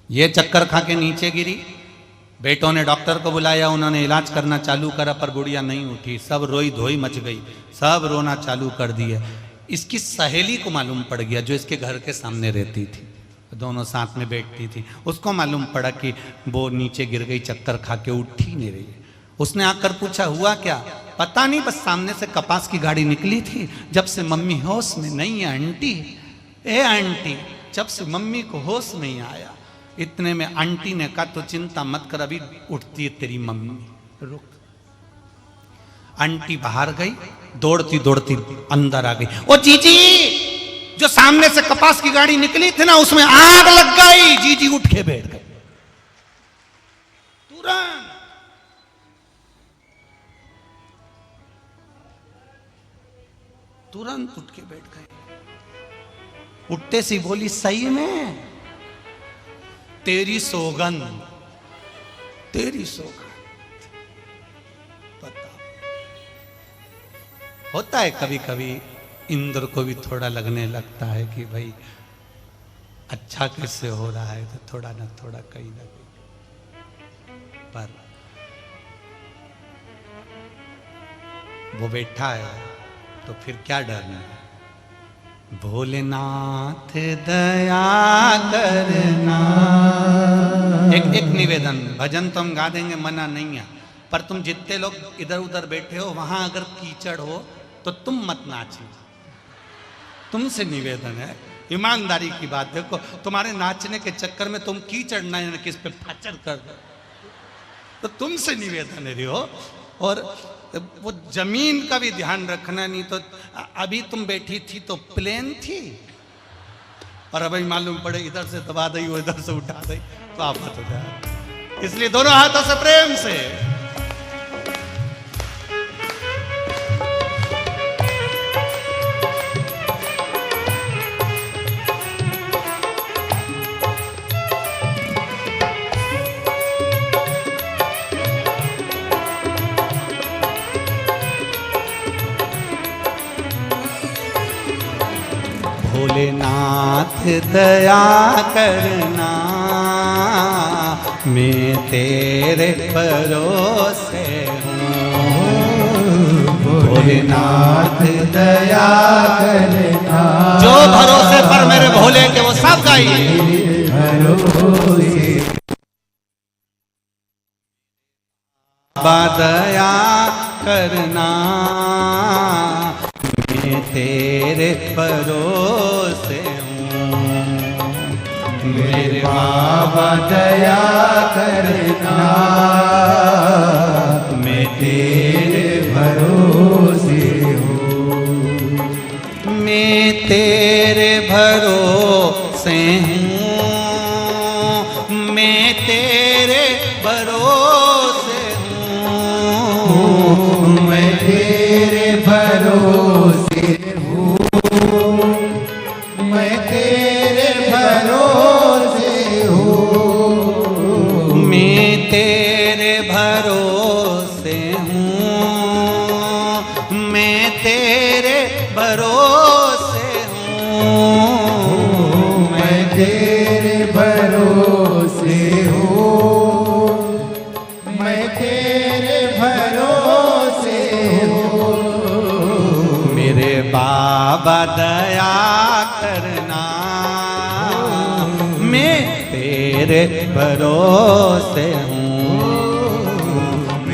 ये चक्कर खा के नीचे गिरी। बेटों ने डॉक्टर को बुलाया, उन्होंने इलाज करना चालू करा पर बुढ़िया नहीं उठी। सब रोई धोई मच गई, सब रोना चालू कर दिए। इसकी सहेली को मालूम पड़ गया, जो इसके घर के सामने रहती थी, दोनों साथ में बैठती थी। उसको मालूम पड़ा कि वो नीचे गिर गई, चक्कर खा के उठ ही नहीं रही। उसने आकर पूछा हुआ क्या? पता नहीं, बस सामने से कपास की गाड़ी निकली थी। जब से मम्मी होश में नहीं है आंटी, ए आंटी, जब से मम्मी को होश नहीं आया। इतने में आंटी ने कहा तो चिंता मत कर, अभी उठती है तेरी मम्मी, रुक। आंटी बाहर गई, दौड़ती दौड़ती अंदर आ गई। ओ जीजी, जो सामने से कपास की गाड़ी निकली थी ना, उसमें आग लग गई। जीजी उठ के बैठ गई तुरंत उठ के बैठ गई। उठते सी बोली, सही में तेरी सौगंध, तेरी सौगंध। पता होता है कभी कभी इंद्र को भी थोड़ा लगने लगता है कि भाई अच्छा कैसे हो रहा है, तो थोड़ा ना थोड़ा कहीं ना कहीं। पर वो बैठा है तो फिर क्या डरना है। भोलेनाथ दया करना। एक निवेदन, भजन तो हम गा देंगे, मना नहीं है, पर तुम जितने लोग इधर उधर बैठे हो, वहां अगर कीचड़ हो तो तुम मत नाचो। तुमसे निवेदन है, ईमानदारी की बात। देखो तुम्हारे नाचने के चक्कर में तुम कीचड़ ना किस पे फचर कर दो, तो तुमसे निवेदन है हो। और वो जमीन का भी ध्यान रखना, नहीं तो अभी तुम बैठी थी तो प्लेन थी, और अभी मालूम पड़े इधर से दबा दी, वो इधर से उठा दी, तो आफत हो जाए। इसलिए दोनों हाथों से प्रेम से। भोलेनाथ दया करना, मैं तेरे भरोसे हूँ। भोलेनाथ दया करना, जो भरोसे पर मेरे भोले के वो सब गाइए। भरोसे। बाबा दया करना, मैं तेरे भरोसे हूँ। मेरे बाबा दया करना, मैं तेरे भरोसे हूँ। मैं तेरे भरोसे हूँ, मैं तेरे भरोसे हूँ। मैं तेरे भरोसे हूँ, मैं तेरे भरोसे हूँ। मैं तेरे भरोसे हूँ, मैं तेरे भरोसे हूँ। मैं तेरे भरोसे हूँ, मैं तेरे भरोसे हूँ। मेरे बाबा दया करना, मैं तेरे भरोसे हूँ।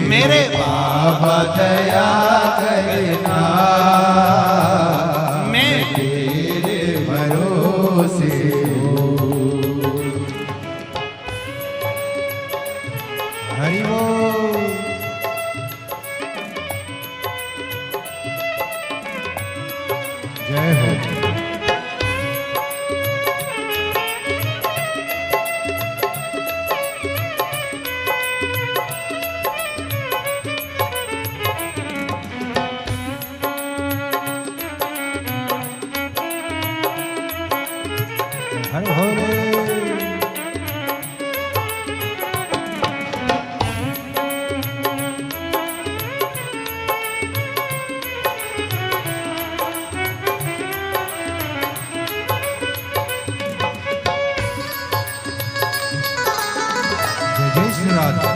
मेरे बाबा दया करना, मैं तेरे भरोसे हूँ। हरि बोल। जय हो। हर भोले। जय जय श्री राधा।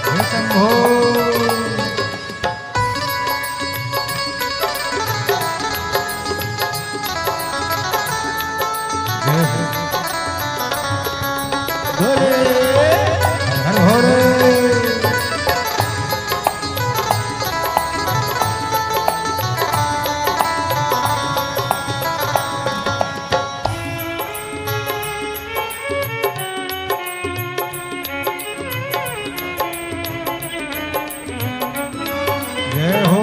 जय शंभो। जय हो। भोले। हर भोले। जय हो।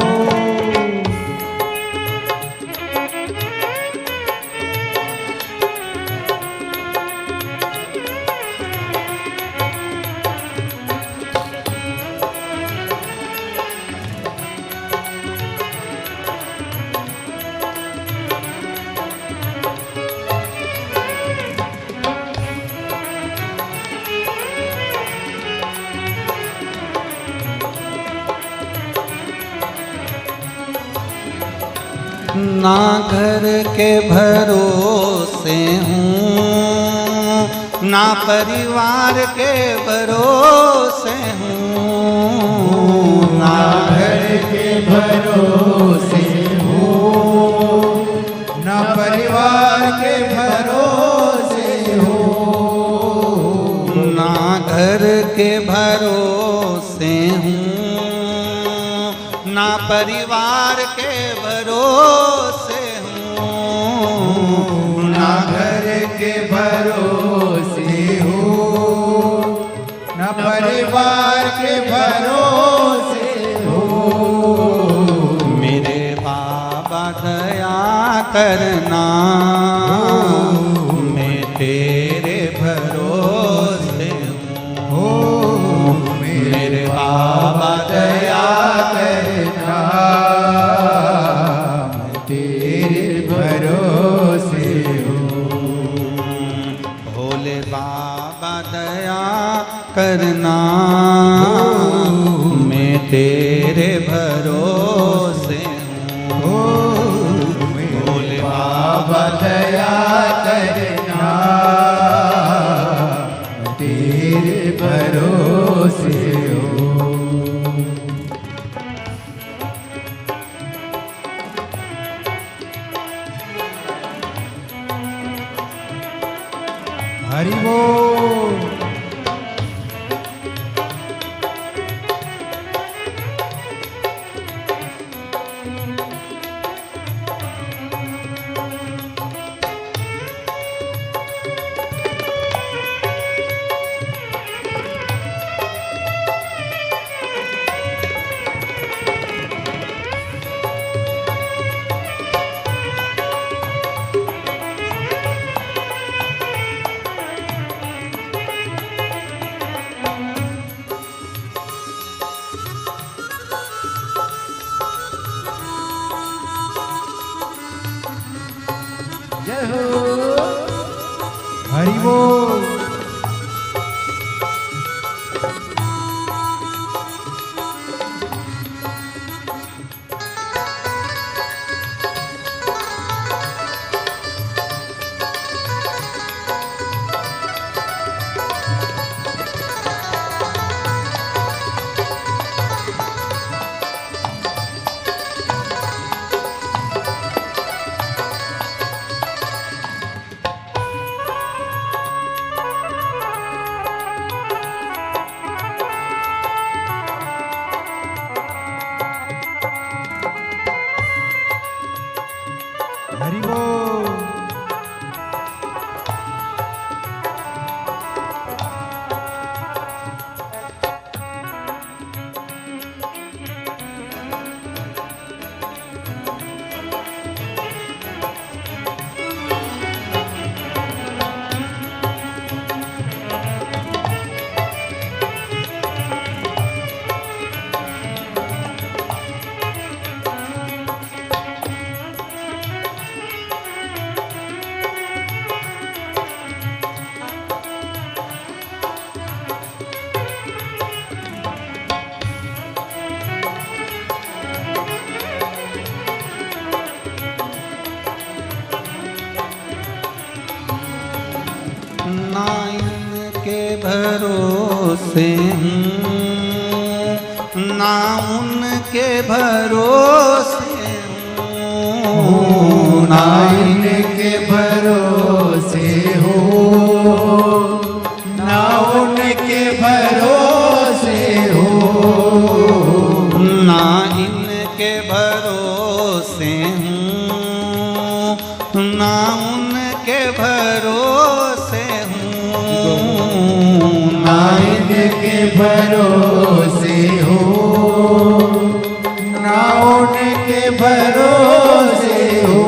ना घर के भरोसे हूँ, ना परिवार के भरोसे हूँ। ना घर के भरोसे हूँ, ना परिवार के भरोसे हूँ। ना घर के भरोसे हूँ, ना परिवार के भरोसे हूँ। ना घर के भरोसे हूँ, ना परिवार के भरोसे हूँ। मेरे बाबा दया करना, मैं तेरे भरोसे हूँ। मेरे बाबा दया करना, मैं तेरे भरोसे हूँ। भोले बाबा दया करना, मैं तेरे भरोसे हूँ। भोले बाबा दया करना, मैं तेरे भरोसे हो। हरि बोल। जय हो। हरि बोल। हरि बोल। ना इनके भरोसे हूँ, ना उनके भरोसे हूँ, ना इनके भरोसे हो, ना उनके भरोसे हो। ना इनके भरोसे हूँ, ना उनके भरोसे ना इनके भरोसे हो, ना उनके भरोसे हो।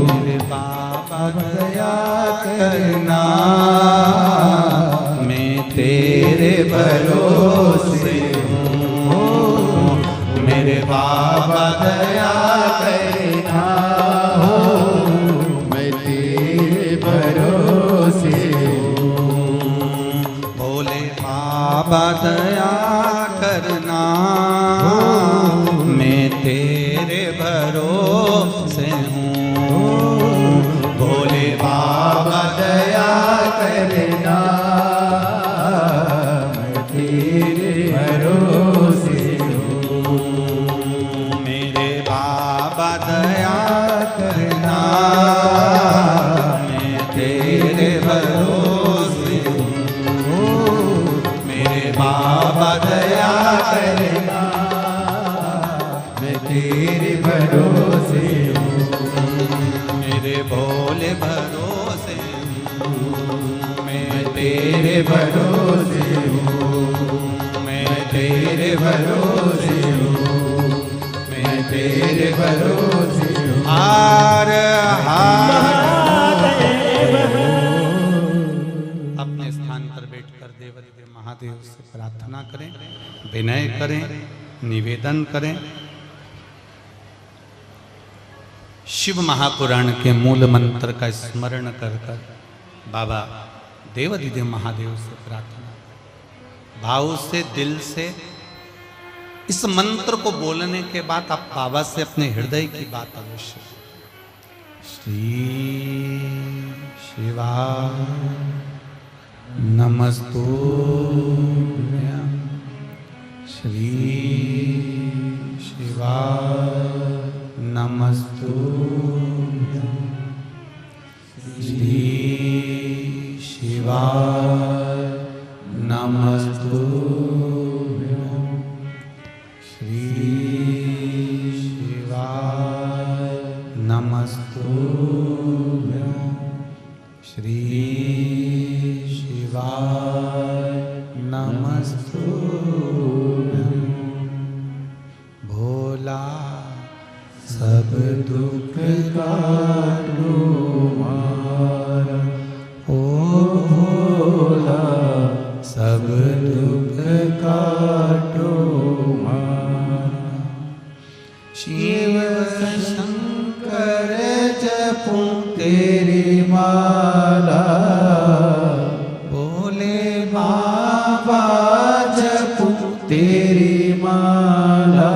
मेरे बाबा दया करना, मैं तेरे भरोसे हूँ। मेरे बाबा दया करना हो, मैं तेरे भरोसे हूँ। भोले बाबा दया करना, मैं तेरे भरोसे हूँ। भोले बाबा दया करना, मैं तेरे भरोसे हूँ। मेरे बाबा दया करना, मैं तेरे भरोसे हूँ। मेरे बाबा दया करना, मैं तेरे भरोसे हूँ। मेरे भोले भरोसे हूँ। मैं तेरे भरोसे हूँ, मैं तेरे भरोसे हूँ। मैं तेरे भरोसे हूँ। हार हार अपने स्थान पर बैठकर देवादिदेव महादेव से प्रार्थना करें, विनय करें, निवेदन करें। शिव महापुराण के मूल मंत्र का स्मरण कर कर बाबा देवादिदेव महादेव से प्रार्थना, भाव से, दिल से इस मंत्र को बोलने के बाद आप बाबा से अपने हृदय की बात अवश्य। श्री शिवा नमस्तुभ्यं श्री शिवाय नमस्तुभ्यं श्री शिवाय नमस्तुभ्यं श्री शिवाय नमस्तुभ्यं श्री शिवाय नमस्तुभ्यं भोला सब दुख काटो मारा ओ भोला सब दुख काटो मारा शिव शंकर जपूं तेरी माला भोले बाबा जपूं तेरी माला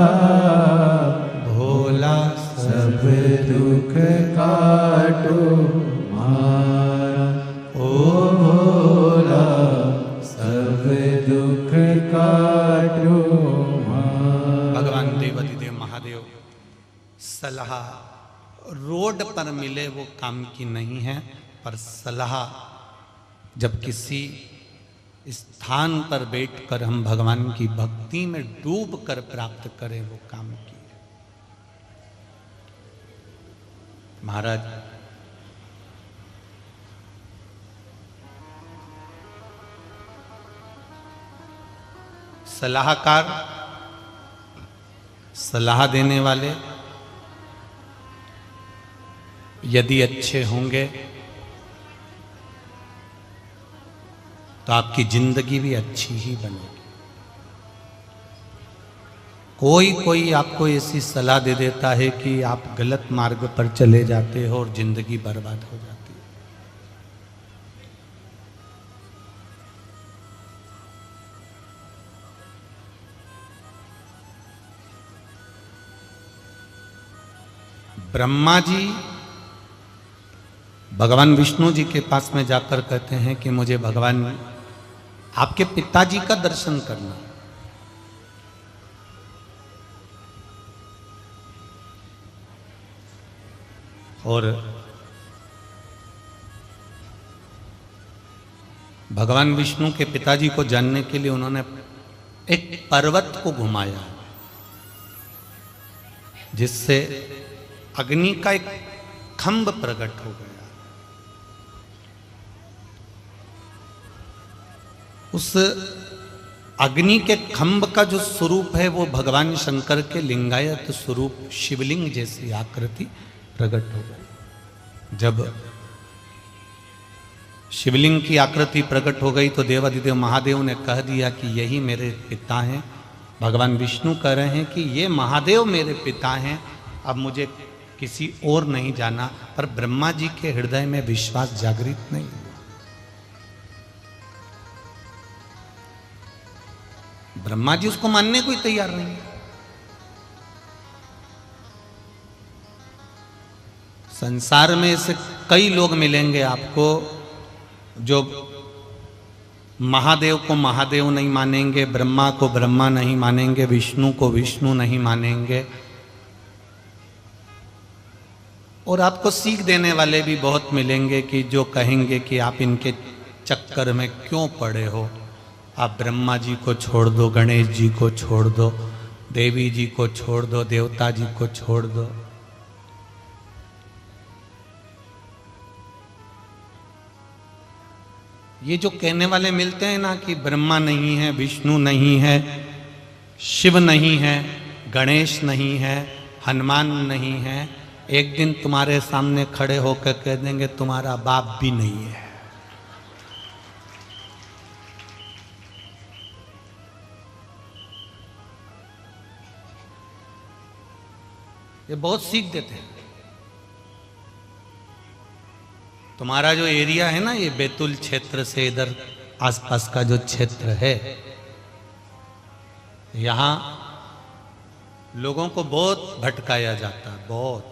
भोला सब दुख काटो मारा ओ भोला सब दुख काटो मारा। भगवान देवाधिदेव महादेव सलाह रोड पर मिले वो काम की नहीं है, पर सलाह जब किसी स्थान पर बैठकर हम भगवान की भक्ति में डूब कर प्राप्त करें वो काम की है। महाराज सलाहकार, सलाह देने वाले यदि अच्छे होंगे तो आपकी जिंदगी भी अच्छी ही बनेगी। कोई आपको ऐसी सलाह दे देता है कि आप गलत मार्ग पर चले जाते हो और जिंदगी बर्बाद हो जाती है। ब्रह्मा जी भगवान विष्णु जी के पास में जाकर कहते हैं कि मुझे भगवान आपके पिताजी का दर्शन करना। और भगवान विष्णु के पिताजी को जानने के लिए उन्होंने एक पर्वत को घुमाया जिससे अग्नि का एक खंभ प्रकट हो गया। उस अग्नि के खंभ का जो स्वरूप है वो भगवान शंकर के लिंगायत स्वरूप शिवलिंग जैसी आकृति प्रकट हो गई। जब शिवलिंग की आकृति प्रकट हो गई तो देवाधिदेव महादेव ने कह दिया कि यही मेरे पिता हैं। भगवान विष्णु कह रहे हैं कि ये महादेव मेरे पिता हैं, अब मुझे किसी और नहीं जाना। पर ब्रह्मा जी के हृदय में विश्वास जागृत नहीं हुआ। ब्रह्मा जी उसको मानने को ही तैयार नहीं है। संसार में ऐसे कई लोग मिलेंगे आपको जो महादेव को महादेव नहीं मानेंगे, ब्रह्मा को ब्रह्मा नहीं मानेंगे, विष्णु को विष्णु नहीं मानेंगे। और आपको सीख देने वाले भी बहुत मिलेंगे कि जो कहेंगे कि आप इनके चक्कर में क्यों पड़े हो, आप ब्रह्मा जी को छोड़ दो, गणेश जी को छोड़ दो, देवी जी को छोड़ दो, देवता जी को छोड़ दो। ये जो कहने वाले मिलते हैं ना कि ब्रह्मा नहीं है, विष्णु नहीं है, शिव नहीं है, गणेश नहीं है, हनुमान नहीं है, एक दिन तुम्हारे सामने खड़े होकर कह देंगे तुम्हारा बाप भी नहीं है। ये बहुत सीख देते हैं। तुम्हारा जो एरिया है ना, ये बैतूल क्षेत्र से इधर आसपास का जो क्षेत्र है, यहाँ लोगों को बहुत भटकाया जाता है, बहुत।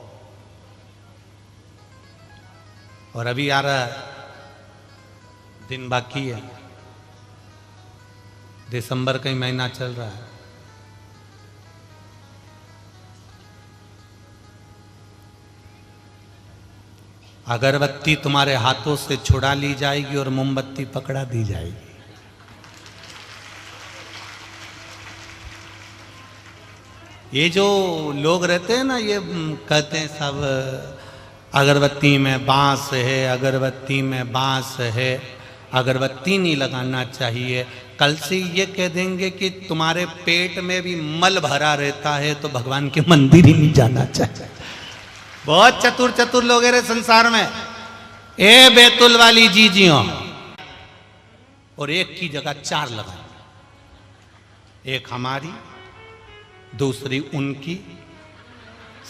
और अभी आ रहा है दिन बाकी है, दिसंबर का ही महीना चल रहा है। अगरबत्ती तुम्हारे हाथों से छुड़ा ली जाएगी और मोमबत्ती पकड़ा दी जाएगी। ये जो लोग रहते हैं ना, ये कहते हैं सब अगरबत्ती में बांस है, अगरबत्ती में बांस है, अगरबत्ती नहीं लगाना चाहिए। कल से ये कह देंगे कि तुम्हारे पेट में भी मल भरा रहता है तो भगवान के मंदिर ही नहीं जाना चाहिए। बहुत चतुर चतुर लोग हैं संसार में। ए बैतुल वाली जीजियों, और एक की जगह 4 लगाएंगे, एक हमारी, दूसरी उनकी,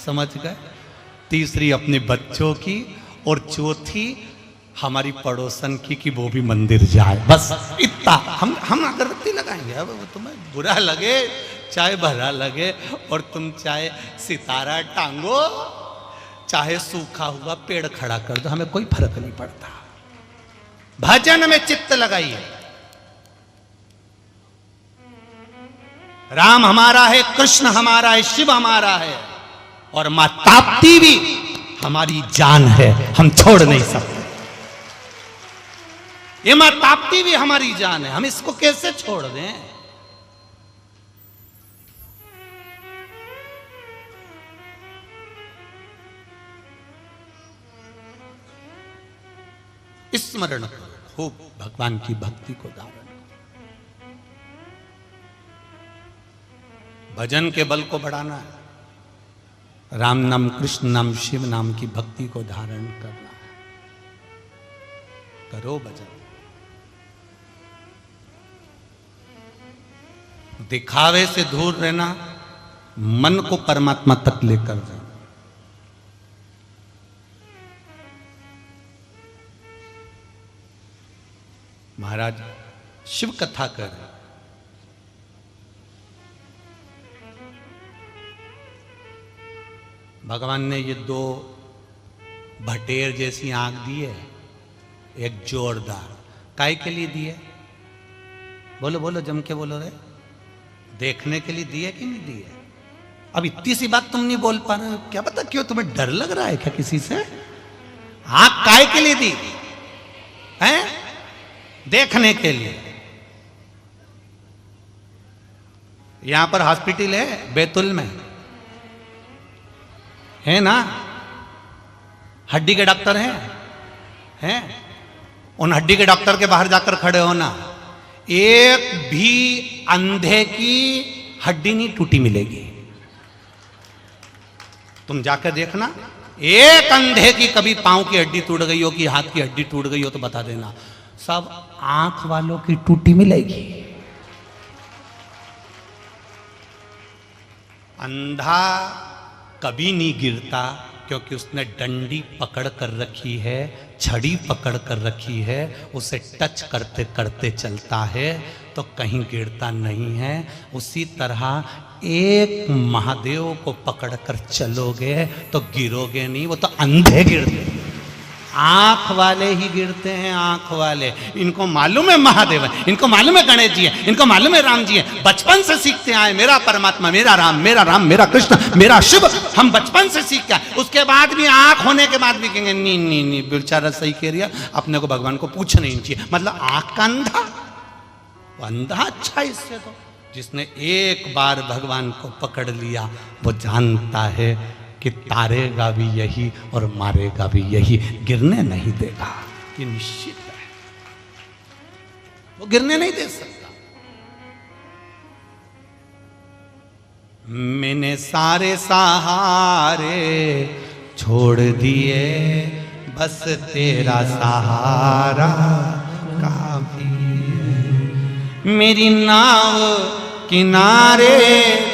समझ गए, तीसरी अपने बच्चों की, और चौथी हमारी पड़ोसन की कि वो भी मंदिर जाए। बस इतना हम अगरबत्ती लगाएंगे। अब तुम्हें बुरा लगे चाहे भला लगे, और तुम चाहे सितारा टांगो चाहे सूखा हुआ पेड़ खड़ा कर दो, हमें कोई फर्क नहीं पड़ता। भजन में चित्त लगाइए। राम हमारा है, कृष्ण हमारा है, शिव हमारा है, और मां ताप्ती भी हमारी जान है, हम छोड़ नहीं सकते। ये मां ताप्ती भी हमारी जान है, हम इसको कैसे छोड़ दें? स्मरण करो, खूब भगवान की भक्ति को धारण करो। भजन के बल को बढ़ाना है, राम नाम, कृष्ण नाम, शिव नाम की भक्ति को धारण करना है। करो भजन। दिखावे से दूर रहना, मन को परमात्मा तक लेकर जाना। महाराज शिव कथा कर, भगवान ने ये 2 भटेर जैसी आंख दी है, एक जोरदार, काय के लिए दी है? बोलो बोलो, जम के बोलो रे। देखने के लिए दी है कि नहीं दी है? अब इतनी सी बात तुम नहीं बोल पा रहे हो, क्या पता क्यों? तुम्हें डर लग रहा है क्या किसी से? आंख काय के लिए दी है? देखने के लिए। यहां पर हॉस्पिटल है बैतुल में, है ना? हड्डी के डॉक्टर हैं? उन हड्डी के डॉक्टर के बाहर जाकर खड़े होना, एक भी अंधे की हड्डी नहीं टूटी मिलेगी। तुम जाकर देखना, एक अंधे की कभी पांव की हड्डी टूट गई हो कि हाथ की हड्डी टूट गई हो तो बता देना, सब आंख वालों की टूटी मिलेगी। अंधा कभी नहीं गिरता क्योंकि उसने डंडी पकड़ कर रखी है, छड़ी पकड़ कर रखी है, उसे टच करते करते चलता है तो कहीं गिरता नहीं है। उसी तरह एक महादेव को पकड़कर चलोगे तो गिरोगे नहीं, वो तो अंधे गिरते हैं। आंख वाले ही गिरते हैं, आंख वाले। इनको मालूम है महादेव है, इनको मालूम है गणेश जी है, इनको मालूम है राम जी है। बचपन से सीखते आए, मेरा परमात्मा, मेरा राम, मेरा कृष्ण, मेरा शिव। हम बचपन से सीख के आए। उसके बाद भी आंख होने के बाद भी कहेंगे नहीं नहीं नहीं, बेचारा सही कह रही है, अपने को भगवान को पूछना ही चाहिए। मतलब आंख का अंधा, वो अंधा अच्छा इससे तो। जिसने एक बार भगवान को पकड़ लिया वो जानता है कि तारेगा भी यही और मारेगा भी यही, गिरने नहीं देगा, ये निश्चित है। वो गिरने नहीं दे सकता। मैंने सारे सहारे छोड़ दिए, बस तेरा सहारा काफी है। मेरी नाव किनारे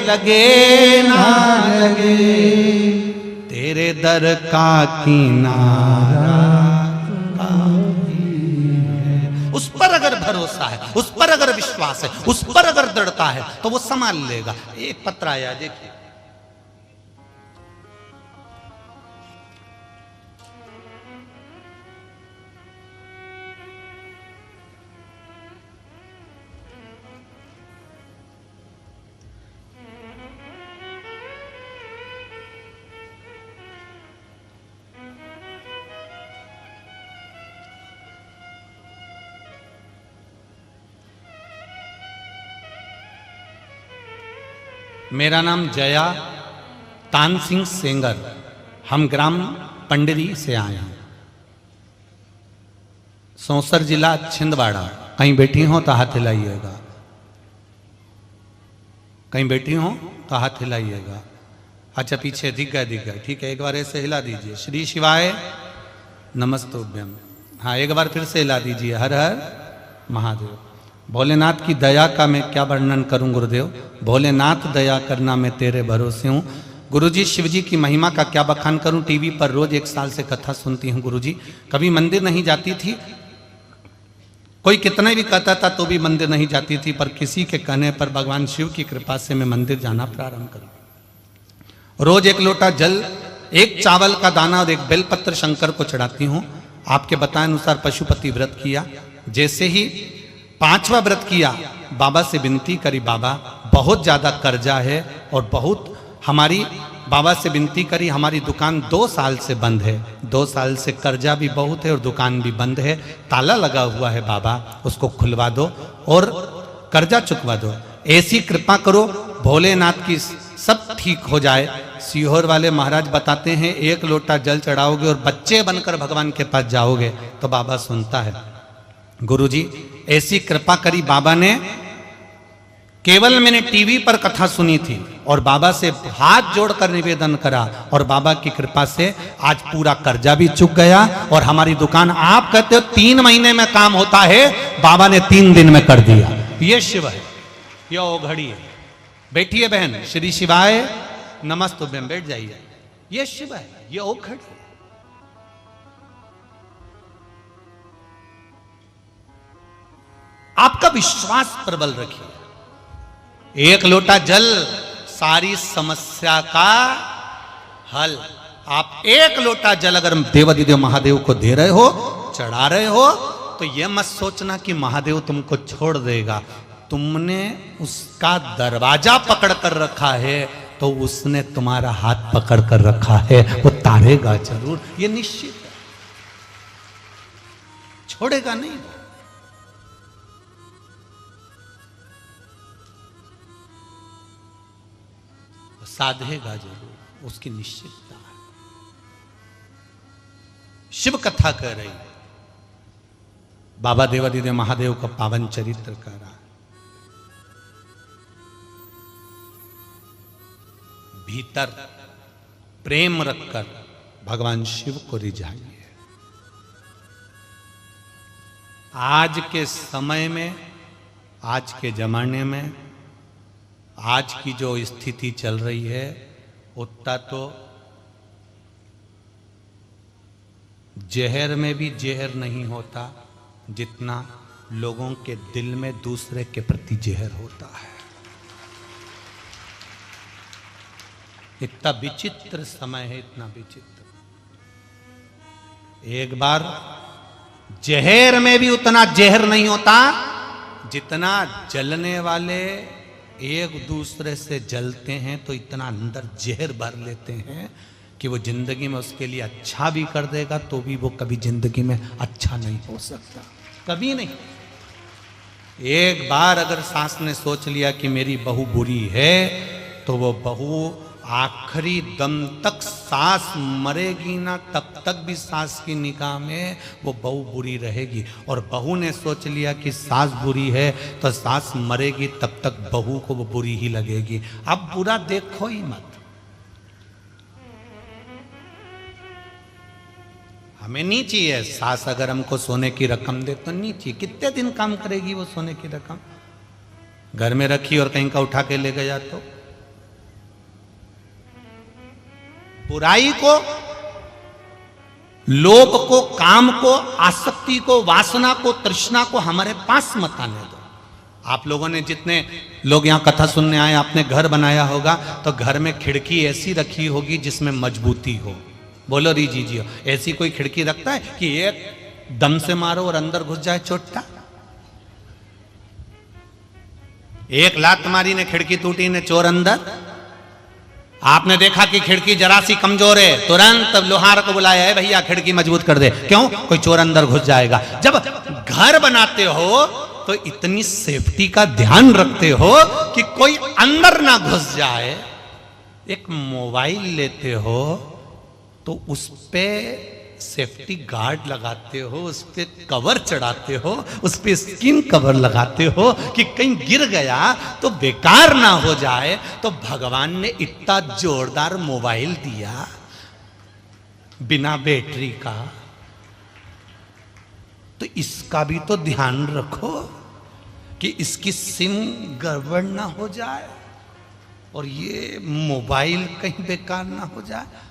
लगे ना लगे, तेरे दर का किनारा है। उस पर अगर भरोसा है, उस पर अगर विश्वास है, उस पर अगर दृढ़ता है तो वो संभाल लेगा। एक पत्र आया, देखिए, मेरा नाम जया तान सिंह सेंगर, हम ग्राम पंडरी से आए हैं, सौंसर जिला छिंदवाड़ा। कहीं बैठी हो तो हाथ हिलाइएगा, कहीं बैठी हो तो हाथ हिलाइएगा। अच्छा पीछे दिख गए, ठीक है, एक बार ऐसे हिला दीजिए। श्री शिवाय नमस्तुभ्यम। हाँ एक बार फिर से हिला दीजिए। हर हर महादेव। भोलेनाथ की दया का मैं क्या वर्णन करूं गुरुदेव, भोलेनाथ दया करना मैं तेरे भरोसे हूं। गुरुजी शिवजी की महिमा का क्या बखान करूं, टीवी पर रोज 1 साल से कथा सुनती हूं गुरुजी। कभी मंदिर नहीं जाती थी, कोई कितना भी कहता था तो भी मंदिर नहीं जाती थी, पर किसी के कहने पर भगवान शिव की कृपा से मैं मंदिर जाना प्रारंभ करूं। रोज 1 लोटा जल, 1 चावल का दाना और 1 बेलपत्र शंकर को चढ़ाती हूं। आपके बताए अनुसार पशुपति व्रत किया। जैसे ही 5वां व्रत किया, बाबा से विनती करी, बाबा बहुत ज्यादा कर्जा है और बहुत हमारी, बाबा से विनती करी, हमारी दुकान 2 साल से बंद है, 2 साल से कर्जा भी बहुत है और दुकान भी बंद है, ताला लगा हुआ है, बाबा उसको खुलवा दो और कर्जा चुकवा दो, ऐसी कृपा करो भोलेनाथ की सब ठीक हो जाए। सीहोर वाले महाराज बताते हैं 1 लोटा जल चढ़ाओगे और बच्चे बनकर भगवान के पास जाओगे तो बाबा सुनता है। गुरुजी ऐसी कृपा करी बाबा ने। केवल मैंने टीवी पर कथा सुनी थी और बाबा से हाथ जोड़कर निवेदन करा और बाबा की कृपा से आज पूरा कर्जा भी चुक गया और हमारी दुकान, आप कहते हो 3 महीने में काम होता है, बाबा ने 3 दिन में कर दिया। ये शिव है, ये ओ घड़ी है। बैठिए बहन, श्री शिवाय नमस्तुभ्यम, बैठ जाइए। ये शिव है, ये ओ घड़ी। आपका विश्वास प्रबल रखिए। 1 लोटा जल सारी समस्या का हल। आप 1 लोटा जल अगर देवाधिदेव महादेव को दे रहे हो, चढ़ा रहे हो, तो यह मत सोचना कि महादेव तुमको छोड़ देगा। तुमने उसका दरवाजा पकड़ कर रखा है तो उसने तुम्हारा हाथ पकड़ कर रखा है, वो तारेगा जरूर, ये निश्चित है, छोड़ेगा नहीं। साधेगा जरूर, उसकी निश्चितता है। शिव कथा कह रही, बाबा देवाधिदेव महादेव का पावन चरित्र कह रहा है। भीतर प्रेम रखकर भगवान शिव को रिझाइए। आज के समय में, आज के जमाने में, आज की जो स्थिति चल रही है, उतना तो जहर में भी जहर नहीं होता जितना लोगों के दिल में दूसरे के प्रति जहर होता है। इतना विचित्र समय है, इतना विचित्र। एक बार जहर में भी उतना जहर नहीं होता जितना जलने वाले एक दूसरे से जलते हैं तो इतना अंदर जहर भर लेते हैं कि वो जिंदगी में उसके लिए अच्छा भी कर देगा तो भी वो कभी जिंदगी में अच्छा नहीं हो सकता, कभी नहीं। एक बार अगर सास ने सोच लिया कि मेरी बहू बुरी है तो वो बहू आखिरी दम तक, सास मरेगी ना तब तक भी सास की निगाह में वो बहू बुरी रहेगी। और बहू ने सोच लिया कि सास बुरी है तो सास मरेगी तब तक बहू को वो बुरी ही लगेगी। अब बुरा देखो ही मत। हमें नहीं चाहिए सास अगर हमको सोने की रकम दे तो नहीं चाहिए। कितने दिन काम करेगी वो सोने की रकम? घर में रखी और कहीं का उठा के ले गया तो। बुराई को, लोभ को, काम को, आसक्ति को, वासना को, तृष्णा को हमारे पास मत आने दो। आप लोगों ने, जितने लोग यहां कथा सुनने आए, आपने घर बनाया होगा तो घर में खिड़की ऐसी रखी होगी जिसमें मजबूती हो। बोलो री जी, ऐसी कोई खिड़की रखता है कि एक दम से मारो और अंदर घुस जाए चोटता? एक लात मारी ने खिड़की टूटी ने चोर अंदर। आपने देखा कि खिड़की जरा सी कमजोर है, तुरंत लोहार को बुलाया है, भैया खिड़की मजबूत कर दे। क्यों? कोई चोर अंदर घुस जाएगा। जब घर बनाते हो तो इतनी सेफ्टी का ध्यान रखते हो कि कोई अंदर ना घुस जाए। एक मोबाइल लेते हो तो उस पे सेफ्टी गार्ड लगाते हो, उस पे कवर चढ़ाते हो, उस पे स्किन कवर लगाते हो कि कहीं गिर गया तो बेकार ना हो जाए। तो भगवान ने इतना जोरदार मोबाइल दिया बिना बैटरी का, तो इसका भी तो ध्यान रखो कि इसकी सिम गड़बड़ ना हो जाए और ये मोबाइल कहीं बेकार ना हो जाए।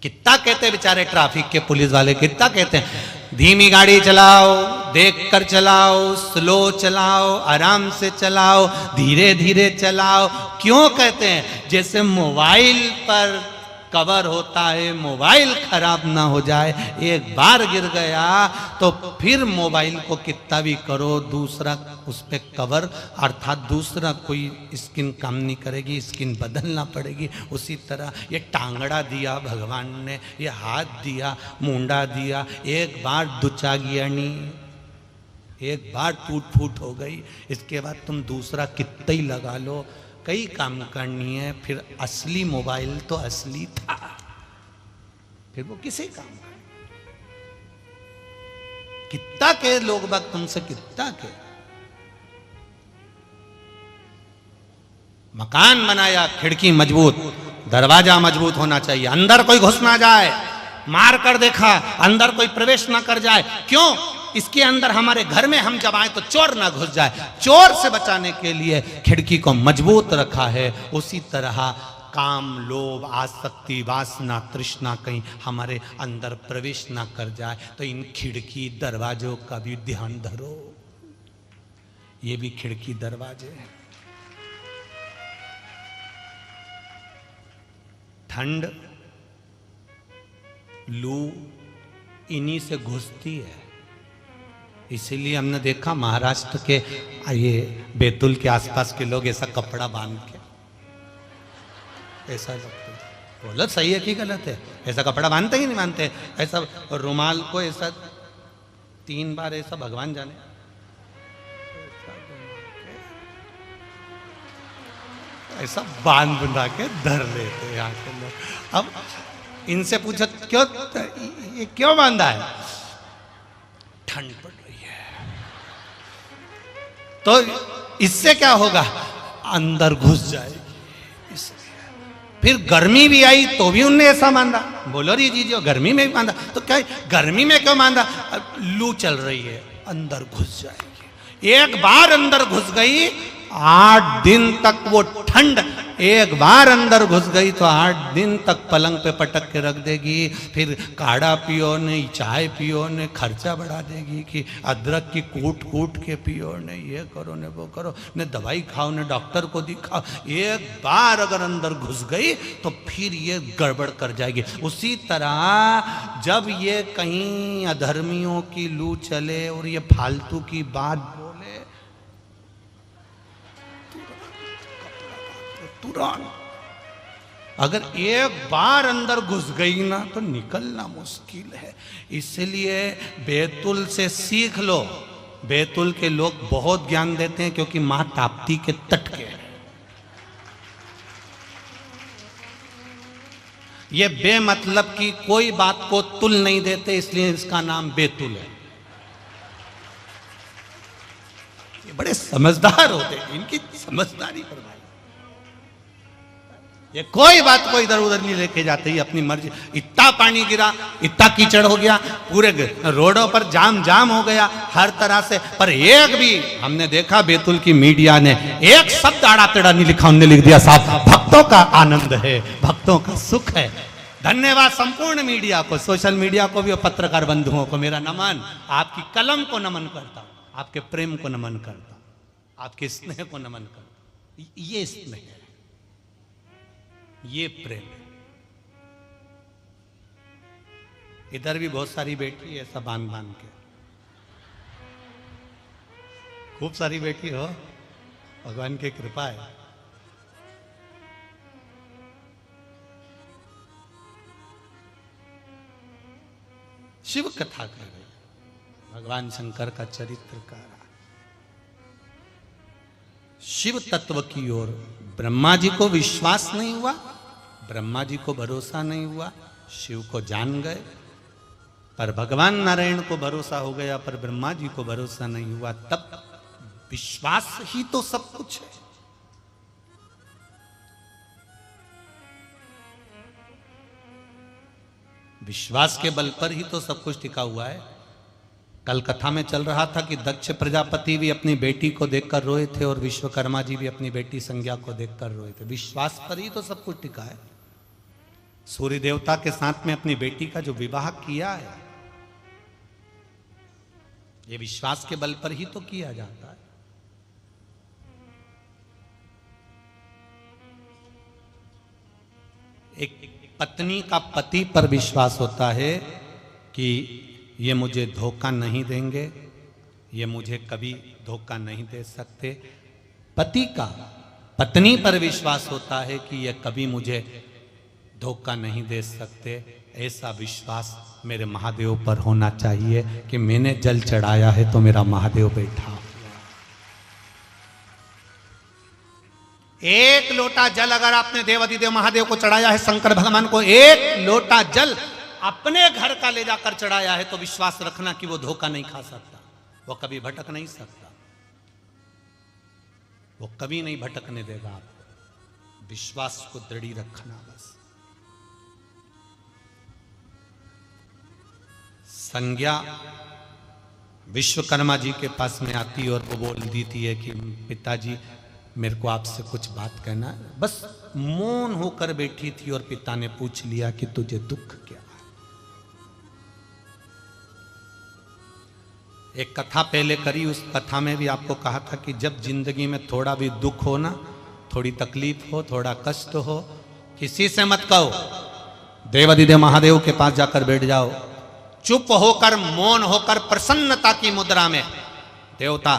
कितना कहते हैं बेचारे ट्रैफिक के पुलिस वाले, कितना कहते हैं धीमी गाड़ी चलाओ, देख कर चलाओ, स्लो चलाओ, आराम से चलाओ, धीरे धीरे चलाओ। क्यों कहते हैं? जैसे मोबाइल पर कवर होता है, मोबाइल खराब ना हो जाए। एक बार गिर गया तो फिर मोबाइल को कितना भी करो, दूसरा उस पर कवर अर्थात दूसरा कोई स्किन काम नहीं करेगी, स्किन बदलना पड़ेगी। उसी तरह ये टांगड़ा दिया भगवान ने, ये हाथ दिया, मुंडा दिया, एक बार दुचागियानी, एक बार टूट फूट हो गई, इसके बाद तुम दूसरा कितना ही लगा लो, कई काम करनी है। फिर असली मोबाइल तो असली था, फिर वो किसी काम का। कितना के लोग बाग तुमसे कितना के मकान बनाया, खिड़की मजबूत, दरवाजा मजबूत होना चाहिए, अंदर कोई घुस ना जाए। मार कर देखा, अंदर कोई प्रवेश ना कर जाए। क्यों? इसके अंदर हमारे घर में हम जब आए तो चोर ना घुस जाए। चोर से बचाने के लिए खिड़की को मजबूत रखा है। उसी तरह काम, लोभ, आसक्ति, वासना, तृष्णा कहीं हमारे अंदर प्रवेश ना कर जाए। तो इन खिड़की दरवाजों का भी ध्यान धरो। ये भी खिड़की दरवाजे हैं। ठंड, लू इन्हीं से घुसती है। इसीलिए हमने देखा महाराष्ट्र के ये बैतूल के आसपास के लोग ऐसा कपड़ा बांध के ऐसा लगता है, बोलो सही है कि गलत है? ऐसा कपड़ा बांधते ही नहीं बांधते? ऐसा रुमाल को ऐसा 3 बार ऐसा भगवान जाने ऐसा बांध बना के धर लेते हैं यहाँ के लोग। अब इनसे पूछो क्यों, ये क्यों बांधा है? ठंड पड़ रही है। तो इससे क्या होगा? अंदर घुस जाएगी। फिर गर्मी भी आई तो भी उनने ऐसा बांधा। बोलो री जी, जो गर्मी में भी बांधा तो क्या, गर्मी में क्यों बांधा? लू चल रही है, अंदर घुस जाएगी। एक बार अंदर घुस गई, 8 दिन तक वो ठंड, एक बार अंदर घुस गई तो 8 दिन तक पलंग पे पटक के रख देगी। फिर काढ़ा पियो ने, चाय पियो ने, खर्चा बढ़ा देगी कि अदरक की कूट कूट के पियो ने, ये करो ने, वो करो ने, दवाई खाओ ने, डॉक्टर को दिखाओ। एक बार अगर अंदर घुस गई तो फिर ये गड़बड़ कर जाएगी। उसी तरह जब ये कहीं अधर्मियों की लू चले और ये फालतू की बात बोले, तुरंत अगर एक बार अंदर घुस गई ना तो निकलना मुश्किल है। इसलिए बैतूल से सीख लो। बैतूल के लोग बहुत ज्ञान देते हैं क्योंकि मां ताप्ती के तट के हैं। ये बेमतलब की कोई बात को तुल नहीं देते, इसलिए इसका नाम बैतूल है। ये बड़े समझदार होते हैं, इनकी समझदारी पर भाई ये कोई बात को इधर उधर नहीं लेके जाते ही अपनी मर्जी। इतना पानी गिरा, इतना कीचड़ हो गया, पूरे रोडों पर जाम हो गया हर तरह से, पर एक भी हमने देखा बैतूल की मीडिया ने एक शब्द आड़ा टेढ़ा नहीं लिखा। उन्होंने लिख दिया साहब भक्तों का आनंद है, भक्तों का सुख है। धन्यवाद संपूर्ण मीडिया को, सोशल मीडिया को भी और पत्रकार बंधुओं को मेरा नमन। आपकी कलम को नमन करता हूं, आपके प्रेम को नमन करता हूं, आपके स्नेह को नमन करता हूं। ये स्नेह है, ये प्रेम है। इधर भी बहुत सारी बेटी ऐसा बांध के, खूब सारी बेटी हो, भगवान की कृपा है। शिव कथा कर रहे, भगवान शंकर का चरित्र का रहा। शिव तत्व की ओर ब्रह्मा जी को विश्वास नहीं हुआ, ब्रह्मा जी को भरोसा नहीं हुआ, शिव को जान गए, पर भगवान नारायण को भरोसा हो गया, पर ब्रह्मा जी को भरोसा नहीं हुआ। तब विश्वास ही तो सब कुछ है। विश्वास के बल पर ही तो सब कुछ टिका हुआ है। कल कथा में चल रहा था कि दक्ष प्रजापति भी अपनी बेटी को देखकर रोए थे और विश्वकर्मा जी भी अपनी बेटी संज्ञा को देखकर रोए थे। विश्वास पर ही तो सब कुछ टिका है। सूर्य देवता के साथ में अपनी बेटी का जो विवाह किया है, ये विश्वास के बल पर ही तो किया जाता है। एक पत्नी का पति पर विश्वास होता है कि ये मुझे धोखा नहीं देंगे, ये मुझे कभी धोखा नहीं दे सकते। पति का पत्नी पर विश्वास होता है कि ये कभी मुझे धोखा नहीं दे सकते। ऐसा विश्वास मेरे महादेव पर होना चाहिए कि मैंने जल चढ़ाया है तो मेरा महादेव बैठा। एक लोटा जल अगर आपने देवाधिदेव महादेव को चढ़ाया है, शंकर भगवान को एक लोटा जल अपने घर का ले जाकर चढ़ाया है, तो विश्वास रखना कि वो धोखा नहीं खा सकता, वो कभी भटक नहीं सकता, वो कभी नहीं भटकने देगा आपको। विश्वास को दृढ़ी रखना बस। संज्ञा विश्वकर्मा जी के पास में आती और वो बोल देती है कि पिताजी मेरे को आपसे कुछ बात कहना है। बस मौन होकर बैठी थी और पिता ने पूछ लिया कि तुझे दुख क्या है। एक कथा पहले करी, उस कथा में भी आपको कहा था कि जब जिंदगी में थोड़ा भी दुख हो ना, थोड़ी तकलीफ हो, थोड़ा कष्ट हो, किसी से मत कहो, देवाधिदेव महादेव के पास जाकर बैठ जाओ, चुप होकर मौन होकर प्रसन्नता की मुद्रा में देवता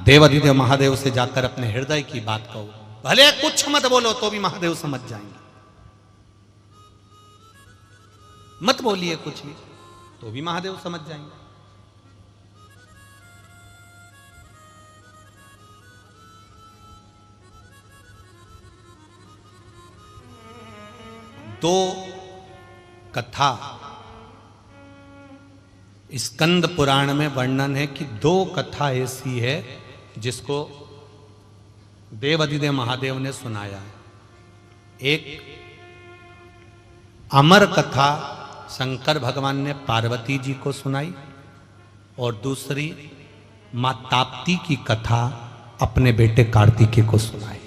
देवाधिदेव महादेव से जाकर अपने हृदय की बात कहो। भले कुछ मत बोलो तो भी महादेव समझ जाएंगे, मत बोलिए कुछ भी तो भी महादेव समझ जाएंगे। दो कथा स्कंद पुराण में वर्णन है कि दो कथा ऐसी है जिसको देवाधिदेव महादेव ने सुनाया है। एक अमर कथा शंकर भगवान ने पार्वती जी को सुनाई और दूसरी मां ताप्ती की कथा अपने बेटे कार्तिकेय को सुनाई,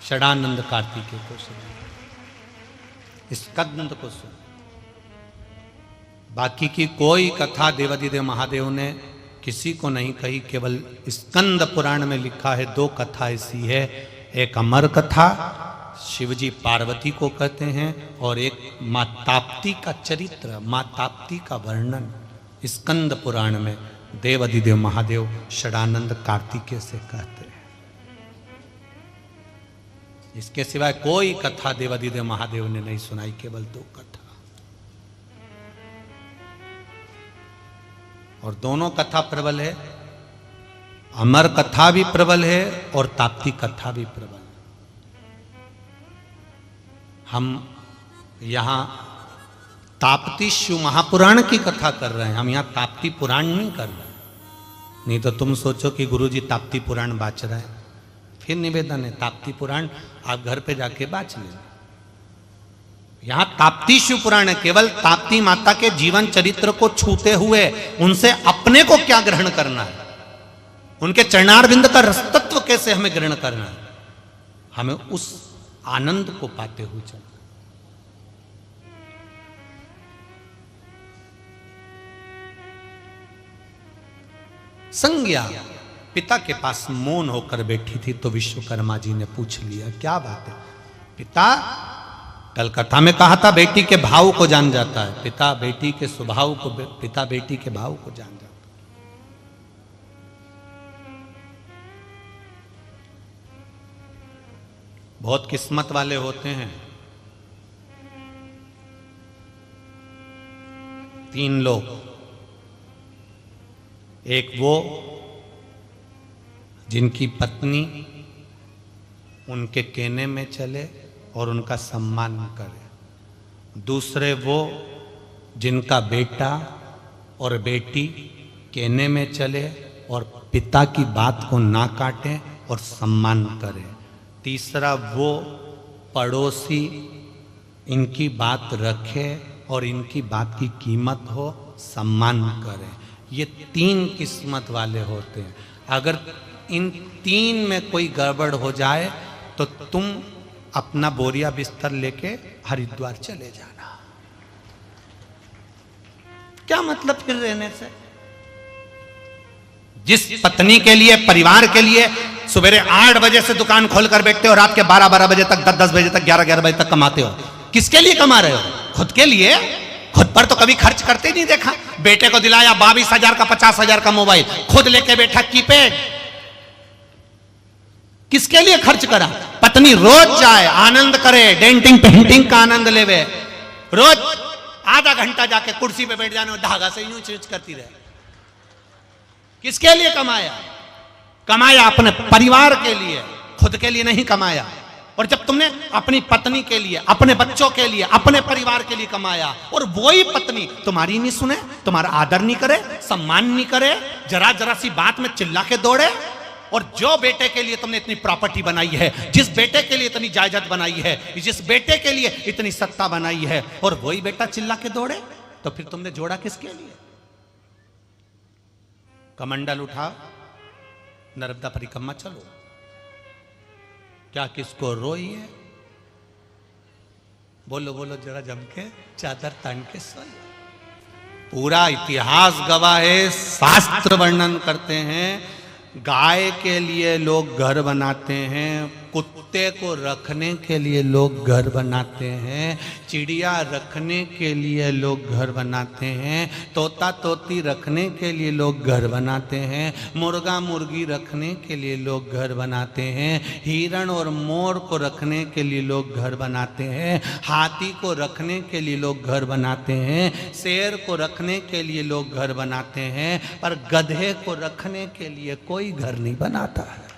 षडानंद कार्तिकेय को सुनाई, स्कंद को सुनाई। बाकी की कोई कथा देवाधिदेव महादेव ने किसी को नहीं कही, केवल स्कंद पुराण में लिखा है दो कथा ऐसी है। एक अमर कथा शिवजी पार्वती को कहते हैं और एक मां ताप्ती का चरित्र, मां ताप्ती का वर्णन स्कंद पुराण में देवाधिदेव महादेव षडानंद कार्तिकेय से कहते हैं। इसके सिवाय कोई कथा देवाधिदेव महादेव ने नहीं सुनाई, केवल दो कथा। और दोनों कथा प्रबल है, अमर कथा भी प्रबल है और ताप्ती कथा भी प्रबल है। हम यहां ताप्ती शिव महापुराण की कथा कर रहे हैं, हम यहां ताप्ती पुराण नहीं कर रहे हैं। नहीं तो तुम सोचो कि गुरुजी ताप्ती पुराण बाच रहे हैं। फिर निवेदन है, ताप्ती पुराण आप घर पे जाके बाच लेना। यहां ताप्ती शिव पुराण है, केवल ताप्ती माता के जीवन चरित्र को छूते हुए उनसे अपने को क्या ग्रहण करना है, उनके चरणारविंद का रसतत्व कैसे हमें ग्रहण करना है, हमें उस आनंद को पाते हुए चलना। संज्ञा पिता के पास मौन होकर बैठी थी तो विश्वकर्मा जी ने पूछ लिया, क्या बात है पिता? कल कथा में कहा था बेटी के भाव को जान जाता है, पिता बेटी के स्वभाव को, पिता बेटी के भाव को जान जाता है। बहुत किस्मत वाले होते हैं, तीन लोग, एक वो जिनकी पत्नी उनके कहने में चले और उनका सम्मान करे। दूसरे वो जिनका बेटा और बेटी कहने में चले और पिता की बात को ना काटें और सम्मान करें। तीसरा वो पड़ोसी इनकी बात रखे और इनकी बात की कीमत हो, सम्मान करें। ये 3 किस्मत वाले होते हैं। अगर इन 3 में कोई गड़बड़ हो जाए तो तुम अपना बोरिया बिस्तर लेके हरिद्वार चले जाना। क्या मतलब फिर रहने से? जिस पत्नी के लिए, परिवार के लिए सुबह 8 बजे से दुकान खोलकर बैठते हो, रात के 12-12 बजे तक, 10-10 बजे तक, 11-11 बजे तक कमाते हो, किसके लिए कमा रहे हो? खुद के लिए। खुद पर तो कभी खर्च करते नहीं देखा। बेटे को दिलाया 22,000 का, 50,000 का मोबाइल, खुद लेके बैठा कीपैड। किसके लिए खर्च करा? पत्नी रोज जाए, आनंद करे, डेंटिंग पेंटिंग का आनंद लेवे, रोज आधा घंटा जाके कुर्सी पे बैठ जाने और धागा से यूं चीज करती रहे। किसके लिए कमाया? कमाया अपने परिवार के लिए, खुद के लिए नहीं कमाया। और जब तुमने अपनी पत्नी के लिए, अपने बच्चों के लिए, अपने परिवार के लिए कमाया और वही पत्नी तुम्हारी नहीं सुने, तुम्हारा आदर नहीं करे, सम्मान नहीं करे, जरा जरा सी बात में चिल्ला के दौड़े, और जो बेटे के लिए तुमने इतनी प्रॉपर्टी बनाई है, जिस बेटे के लिए इतनी जायदाद बनाई है, जिस बेटे के लिए इतनी सत्ता बनाई है, और वही बेटा चिल्ला के दौड़े, तो फिर तुमने जोड़ा किसके लिए? कमंडल उठा, नर्मदा परिक्रमा चलो। क्या किसको रोई है? बोलो बोलो जरा जम के, चादर तान के सोई। पूरा इतिहास गवाह है, शास्त्र वर्णन करते हैं। गाय के लिए लोग घर बनाते हैं, कुत्ते को रखने के लिए लोग घर बनाते हैं, चिड़िया रखने के लिए लोग घर बनाते हैं, तोता तोती रखने के लिए लोग घर बनाते हैं, मुर्गा मुर्गी रखने के लिए लोग घर बनाते हैं, हिरण और मोर को रखने के लिए लोग घर बनाते हैं, हाथी को रखने के लिए लोग घर बनाते हैं, शेर को रखने के लिए लोग घर बनाते हैं, पर गधे को रखने के लिए कोई घर नहीं बनाता है।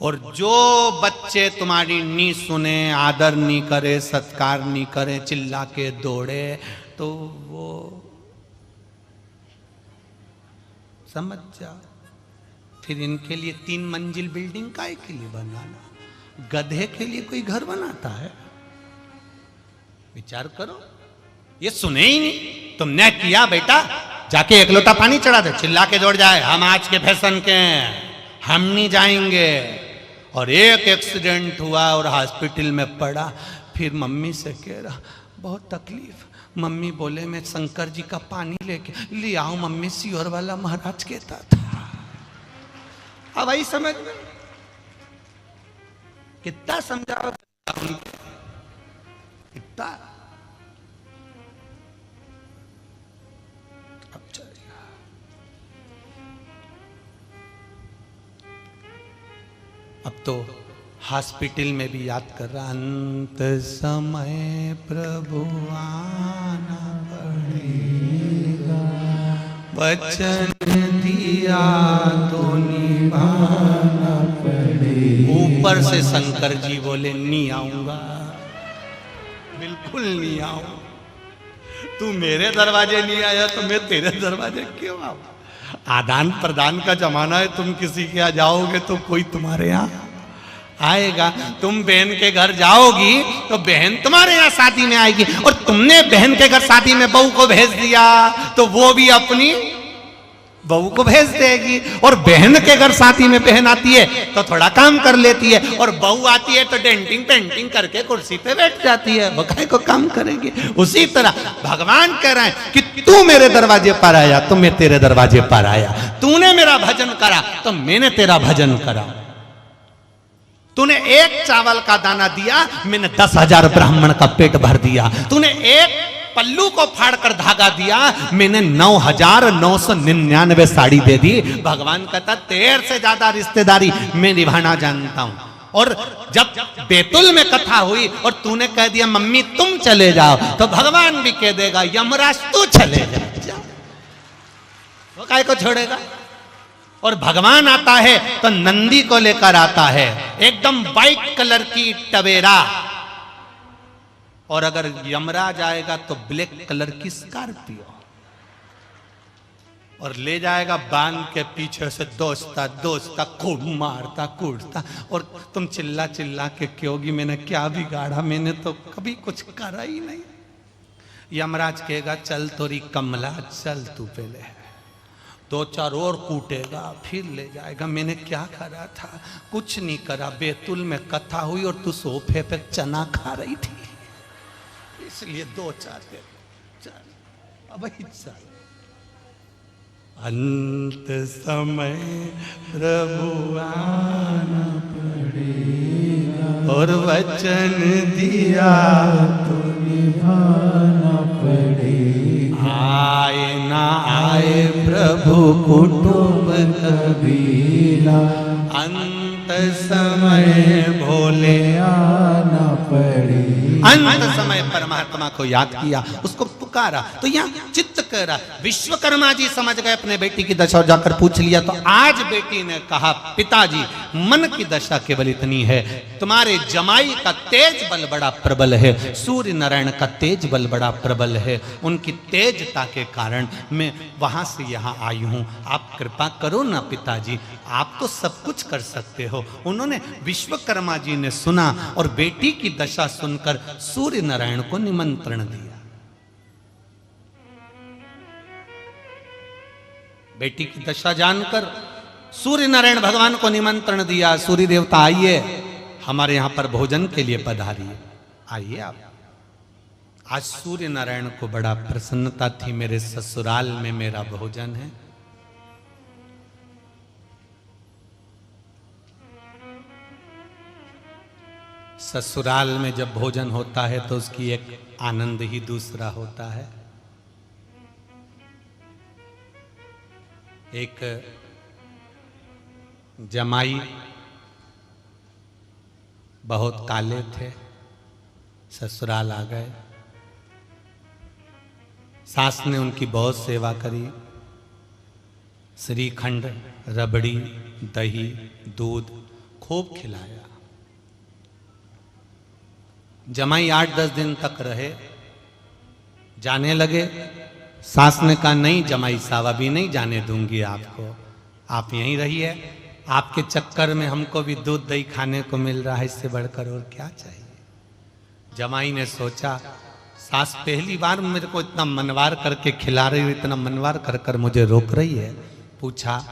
और जो बच्चे तुम्हारी नहीं सुने, आदर नहीं करे, सत्कार नहीं करे, चिल्ला के दौड़े, तो वो समझ जा, फिर इनके लिए 3 मंजिल बिल्डिंग काहे के लिए बनाना? गधे के लिए कोई घर बनाता है? विचार करो। ये सुने ही नहीं। तुमने किया बेटा, जाके 1 लोटा पानी चढ़ा दे, चिल्ला के दौड़ जाए, हम आज के फैशन के हैं, हम नहीं जाएंगे। और एक एक्सीडेंट हुआ और हॉस्पिटल में पड़ा, फिर मम्मी से कह रहा बहुत तकलीफ। मम्मी बोले मैं शंकर जी का पानी लेके ले आओ, मम्मी सियोर वाला महाराज कहता था। अब आई समझ में? कितना समझाओ, कितना। अब तो हॉस्पिटल में भी याद कर रहा, अंत समय प्रभु आना पड़ेगा, वचन दिया तो निभाना पड़ेगा। ऊपर से शंकर जी बोले नहीं आऊंगा, बिल्कुल नहीं आऊं। तू मेरे दरवाजे नहीं आया तो मैं तेरे दरवाजे क्यों आऊं? आदान प्रदान का जमाना है, तुम किसी के यहाँ जाओगे तो कोई तुम्हारे यहाँ आएगा। तुम बहन के घर जाओगी तो बहन तुम्हारे यहाँ शादी में आएगी, और तुमने बहन के घर शादी में बहू को भेज दिया तो वो भी अपनी बहू को भेज देगी। और बहन के घर शादी में बहन आती है तो थोड़ा काम कर लेती है, और बहू आती है तो डेंटिंग पेंटिंग करके कुर्सी पे बैठ जाती है, वो काहे को काम करेगी। उसी तरह भगवान कह रहे हैं कि तू मेरे दरवाजे पर आया तो मैं तेरे दरवाजे पर आया, तूने मेरा भजन करा तो मैंने तेरा भजन करा, तूने 1 चावल का दाना दिया, मैंने 10,000 ब्राह्मण का पेट भर दिया, तूने 1 पल्लू को फाड़कर धागा दिया, मैंने 9,999 साड़ी दे दी। भगवान कहता तेरे से ज्यादा रिश्तेदारी मैं निभाना जानता हूं। और जब बैतुल में कथा हुई और तूने कह दिया मम्मी तुम चले जाओ, तो भगवान भी कह देगा यमराज तू चले जा। वो काय को छोड़ेगा? और भगवान आता है तो नंदी को लेकर आता है, एकदम वाइट कलर की टवेरा, और अगर यमराज आएगा तो ब्लैक कलर की स्कॉर्पियो, और ले जाएगा बांध के पीछे से दोस्ता दोस्ता खूब मारता कूटता। और तुम चिल्ला चिल्ला के क्योंकि मैंने क्या बिगाड़ा, मैंने तो कभी कुछ करा ही नहीं। यमराज कहेगा चल तोरी कमला, चल तू पहले, 2-4 और कूटेगा, फिर ले जाएगा। मैंने क्या करा था? कुछ नहीं करा, बैतुल में कथा हुई और तू सोफे पे चना खा रही थी, इसलिए 2-4 चल। अब चल, अंत समय प्रभु आना पड़ेगा, और वचन दिया तो निभाना पड़ेगा। आए ना आए प्रभु कुटुंब कबीला, अंत समय भोले आना पड़ेगा। अंत समय परमात्मा को याद किया, उसको पुकारा, तो यहाँ चित्त करा। विश्वकर्मा जी समझ गए अपने बेटी की दशा और जाकर पूछ लिया। तो आज बेटी ने कहा पिताजी मन की दशा केवल इतनी है, तुम्हारे जमाई का तेज बल बड़ा प्रबल है, सूर्य नारायण का तेज बल बड़ा प्रबल है, उनकी तेजता के कारण मैं वहां से यहाँ आई हूँ, आप कृपा करो ना पिताजी, आप तो सब कुछ कर सकते हो। उन्होंने विश्वकर्मा जी ने सुना और बेटी की दशा सुनकर सूर्य नारायण को निमंत्रण दिया। बेटी की दशा जानकर सूर्य नारायण भगवान को निमंत्रण दिया, सूर्य देवता आइए हमारे यहां पर भोजन के लिए पधारिए, आइए आप। आज सूर्य नारायण को बड़ा प्रसन्नता थी, मेरे ससुराल में मेरा भोजन है। ससुराल में जब भोजन होता है तो उसकी एक आनंद ही दूसरा होता है। एक जमाई बहुत काले थे, ससुराल आ गए, सास ने उनकी बहुत सेवा करी, श्रीखंड, रबड़ी, दही, दूध खूब खिलाया। जमाई 8-10 दिन तक रहे, जाने लगे। सास ने कहा नहीं जमाई साहब अभी नहीं जाने दूंगी आपको, आप यहीं रहिए, आपके चक्कर में हमको भी दूध दही खाने को मिल रहा है, इससे बढ़कर और क्या चाहिए। जमाई ने सोचा सास पहली बार मेरे को इतना मनवार करके खिला रही है, इतना मनवार कर कर मुझे रोक रही है। पूछा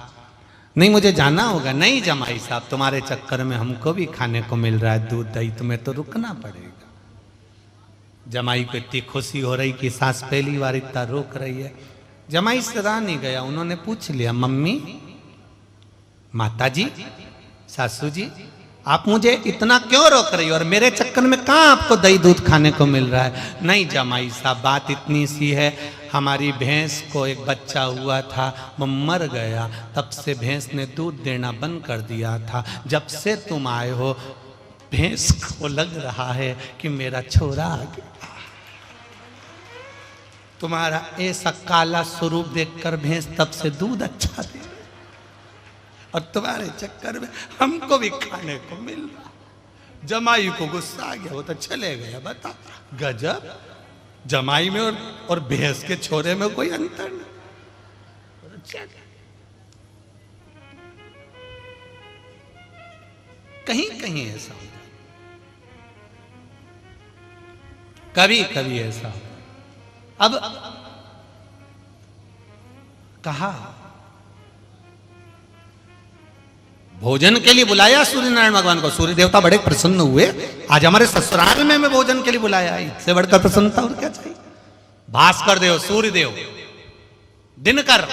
नहीं मुझे जाना होगा। नहीं जमाई साहब तुम्हारे चक्कर में हमको भी खाने को मिल रहा है दूध दही, तुम्हें तो रुकना पड़ेगा। जमाई को इतनी खुशी हो रही कि सास पहली बार इतना रोक रही है। जमाई से रहा नहीं गया, उन्होंने पूछ लिया मम्मी, माताजी, सासू जी, आप मुझे इतना क्यों रोक रही हो और मेरे चक्कर में कहाँ आपको दही दूध खाने को मिल रहा है। नहीं जमाई साहब बात इतनी सी है, हमारी भैंस को एक बच्चा हुआ था, वो मर गया, तब से भैंस ने दूध देना बंद कर दिया था। जब से तुम आए हो भैंस को लग रहा है कि मेरा छोरा आ गया। तुम्हारा ऐसा काला स्वरूप देखकर भैंस तब से दूध अच्छा दे, और तुम्हारे चक्कर में हमको भी खाने को मिल रहा। जमाई को गुस्सा आ गया, वो तो चले गया। बता गजब, जमाई में और भैंस के छोरे में कोई अंतर नहीं। कहीं कहीं ऐसा होता, कभी कभी ऐसा होता। अब कहा भोजन के लिए बुलाया सूर्य नारायण भगवान को, सूर्य देवता बड़े प्रसन्न हुए, आज हमारे ससुराल में मैं भोजन के लिए बुलाया, इससे बढ़कर प्रसन्नता और क्या चाहिए। भास्कर देव, सूर्य देव, दिनकर,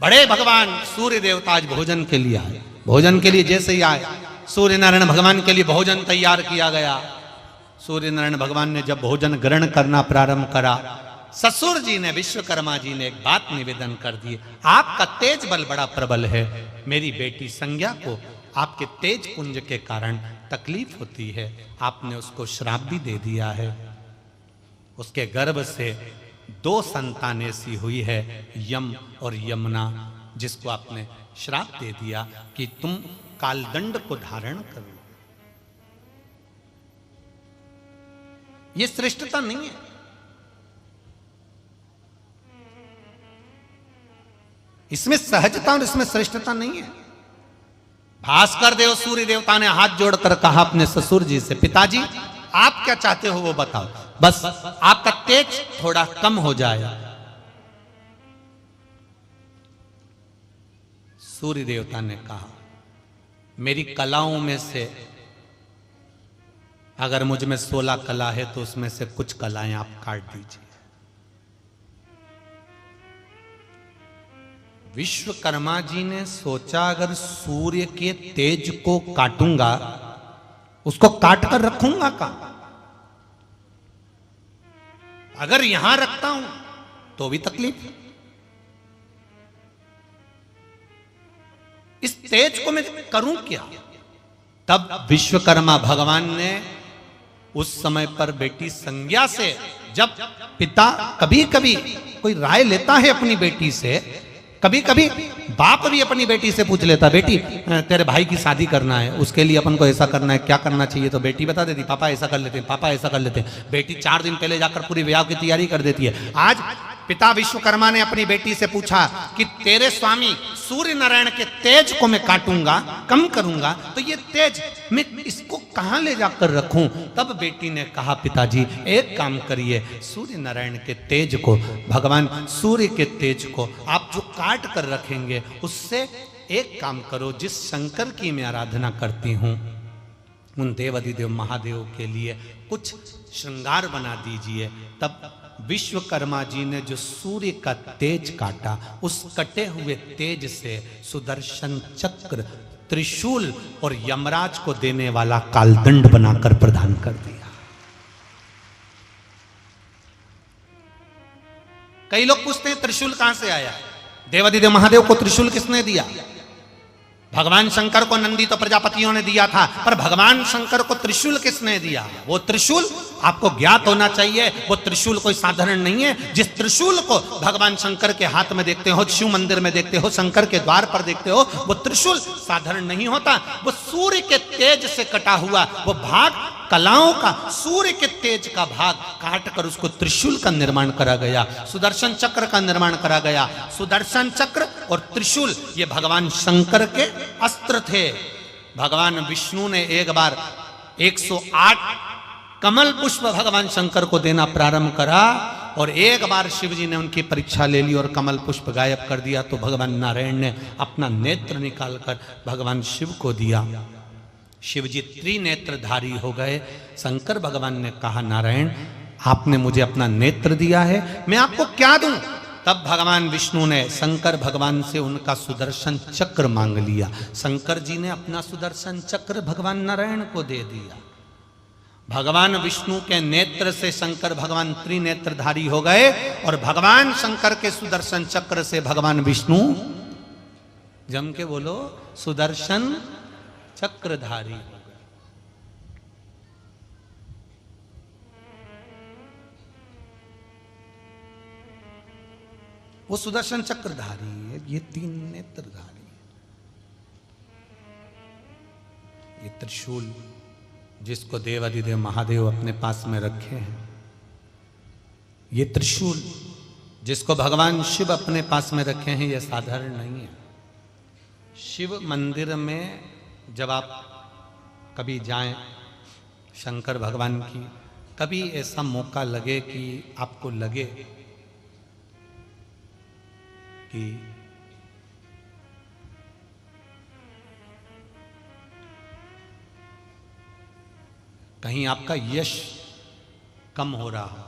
बड़े भगवान सूर्य देवता आज भोजन के लिए आए। भोजन के लिए जैसे ही आए सूर्य नारायण भगवान के लिए भोजन तैयार किया गया। सूर्य नारायण भगवान ने जब भोजन ग्रहण करना प्रारंभ करा, ससुर जी ने, विश्वकर्मा जी ने एक बात निवेदन कर दी, आपका तेज बल बड़ा प्रबल है, मेरी बेटी संज्ञा को आपके तेज पुंज के कारण तकलीफ होती है, आपने उसको श्राप भी दे दिया है। उसके गर्भ से 2 संतान ऐसी हुई है, यम और यमुना, जिसको आपने श्राप दे दिया कि तुम कालदंड को धारण करो। यह श्रेष्ठता नहीं है। इसमें सहजता और इसमें श्रेष्ठता नहीं है। भास्कर देव सूर्य देवता ने हाथ जोड़कर कहा अपने ससुर जी से, पिताजी आप क्या चाहते हो वो बताओ, बस आपका तेज थोड़ा कम हो जाए। सूर्य देवता ने कहा, मेरी कलाओं में से अगर मुझ में 16 कला है तो उसमें से कुछ कलाएं आप काट दीजिए। विश्वकर्मा जी ने सोचा, अगर सूर्य के तेज को काटूंगा, उसको काट कर रखूंगा कहां? अगर यहां रखता हूं तो भी तकलीफ है। इस तेज को मैं करूं क्या? तब विश्वकर्मा भगवान ने उस समय पर बेटी संज्ञा से, जब पिता कभी कभी कोई राय लेता है अपनी बेटी से, कभी कभी बाप भी अपनी बेटी से पूछ लेता, बेटी तेरे भाई की शादी करना है, उसके लिए अपन को ऐसा करना है, क्या करना चाहिए? तो बेटी बता देती, पापा ऐसा कर लेते हैं, पापा ऐसा कर लेते हैं। बेटी 4 दिन पहले जाकर पूरी विवाह की तैयारी कर देती है। आज पिता विश्वकर्मा ने अपनी बेटी से पूछा कि तेरे स्वामी सूर्य नारायण के तेज को मैं काटूंगा, कम करूंगा, तो ये तेज मैं इसको कहां ले जाकर रखूं? तब बेटी ने कहा, पिताजी एक काम करिए, सूर्य नारायण के तेज को, भगवान सूर्य के तेज को आप जो काट कर रखेंगे, उससे एक काम करो, जिस शंकर की मैं आराधना करती हूं उन देवाधिदेव महादेव के लिए कुछ श्रृंगार बना दीजिए। तब विश्वकर्मा जी ने जो सूर्य का तेज काटा, उस कटे हुए तेज से सुदर्शन चक्र, त्रिशूल और यमराज को देने वाला कालदंड बनाकर प्रदान कर दिया। कई लोग पूछते हैं त्रिशूल कहां से आया? देवाधिदेव महादेव को त्रिशूल किसने दिया? भगवान शंकर को नंदी तो प्रजापतियों ने दिया था, पर भगवान शंकर को त्रिशूल किसने दिया? वो त्रिशूल आपको ज्ञात होना चाहिए, वो त्रिशूल कोई साधारण नहीं है। जिस त्रिशूल को भगवान शंकर के हाथ में देखते हो, शिव मंदिर में देखते हो, शंकर के द्वार पर देखते हो, वो त्रिशूल साधारण नहीं होता। वो सूर्य के तेज से कटा हुआ वो भाग, कलाओं का, सूर्य के तेज का भाग काट कर उसको त्रिशूल का निर्माण करा गया, सुदर्शन चक्र का निर्माण करा गया। सुदर्शन चक्र और त्रिशूल ये भगवान शंकर के अस्त्र थे। भगवान विष्णु ने एक बार 108 कमल पुष्प भगवान शंकर को देना प्रारंभ करा, और एक बार शिव जी ने उनकी परीक्षा ले ली और कमल पुष्प गायब कर दिया। तो भगवान नारायण ने अपना नेत्र निकालकर भगवान शिव को दिया। शिव जी त्रिनेत्रधारी हो गए। शंकर भगवान ने कहा, नारायण आपने मुझे अपना नेत्र दिया है, मैं आपको क्या दूं? तब भगवान विष्णु ने शंकर भगवान से उनका सुदर्शन चक्र मांग लिया। शंकर जी ने अपना सुदर्शन चक्र भगवान नारायण को दे दिया। भगवान विष्णु के नेत्र से शंकर भगवान त्रिनेत्रधारी हो गए, और भगवान शंकर के सुदर्शन चक्र से भगवान विष्णु, जम के बोलो, सुदर्शन चक्रधारी हो गए। वो सुदर्शन चक्रधारी है, ये 3 नेत्रधारी है। ये त्रिशूल जिसको देवाधिदेव महादेव अपने पास में रखे हैं, ये त्रिशूल जिसको भगवान शिव अपने पास में रखे हैं, ये साधारण नहीं है। शिव मंदिर में जब आप कभी जाएं, शंकर भगवान की, कभी ऐसा मौका लगे कि आपको लगे कि कहीं आपका यश कम हो रहा हो,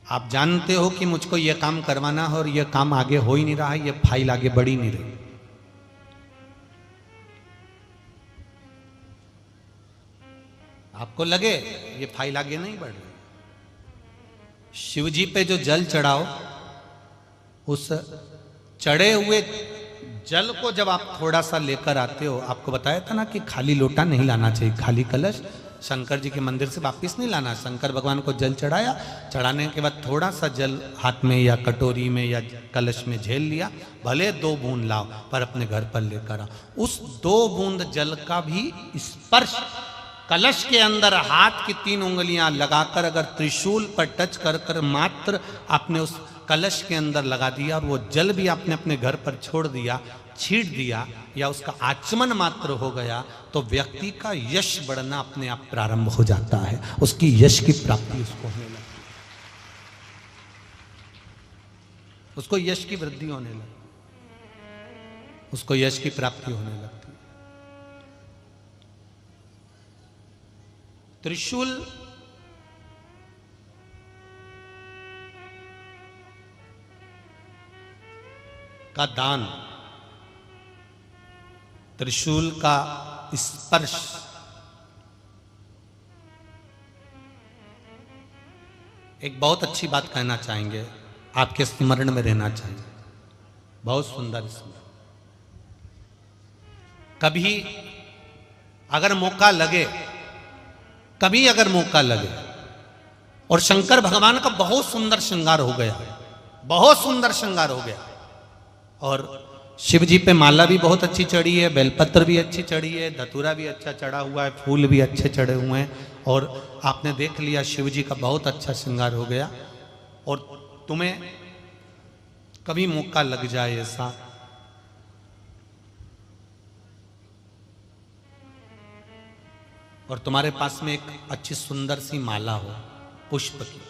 आप जानते हो कि मुझको यह काम करवाना है और यह काम आगे हो ही नहीं रहा है, यह फाइल आगे बढ़ ही नहीं रही, आपको लगे ये फाइल आगे नहीं बढ़ रही, शिव जी पे जो जल चढ़ाओ, उस चढ़े हुए जल को जब आप थोड़ा सा लेकर आते हो, आपको बताया था ना कि खाली लोटा नहीं लाना चाहिए, खाली कलश, शंकर जी के मंदिर से वापस नहीं लाना। शंकर भगवान को जल चढ़ाया, चढ़ाने के बाद थोड़ा सा जल हाथ में या कटोरी में या कलश में झेल लिया, भले 2 बूंद लाओ पर अपने घर पर लेकर आओ। उस 2 बूंद जल का भी स्पर्श कलश के अंदर हाथ की 3 उंगलियां लगाकर अगर त्रिशूल पर टच कर कर मात्र आपने उस कलश के अंदर लगा दिया और वो जल भी आपने अपने घर पर छोड़ दिया, छीट दिया या उसका आचमन मात्र हो गया, तो व्यक्ति का यश बढ़ना अपने आप प्रारंभ हो जाता है, उसकी यश की प्राप्ति उसको होने लगती है, उसको यश की वृद्धि होने लगती, उसको यश की प्राप्ति होने लगती है। त्रिशूल का दान, त्रिशूल का स्पर्श एक बहुत अच्छी बात कहना चाहेंगे, आपके स्मरण में रहना चाहिए, बहुत सुंदर स्मरण। कभी अगर मौका लगे, कभी अगर मौका लगे, और शंकर भगवान का बहुत सुंदर श्रृंगार हो गया, बहुत सुंदर श्रृंगार हो गया, और शिव जी पे माला भी बहुत अच्छी चढ़ी है, बेलपत्र भी अच्छी चढ़ी है, धतूरा भी अच्छा चढ़ा हुआ है, फूल भी अच्छे चढ़े हुए हैं, और आपने देख लिया शिव जी का बहुत अच्छा श्रृंगार हो गया, और तुम्हें कभी मौका लग जाए ऐसा, और तुम्हारे पास में एक अच्छी सुंदर सी माला हो पुष्प की,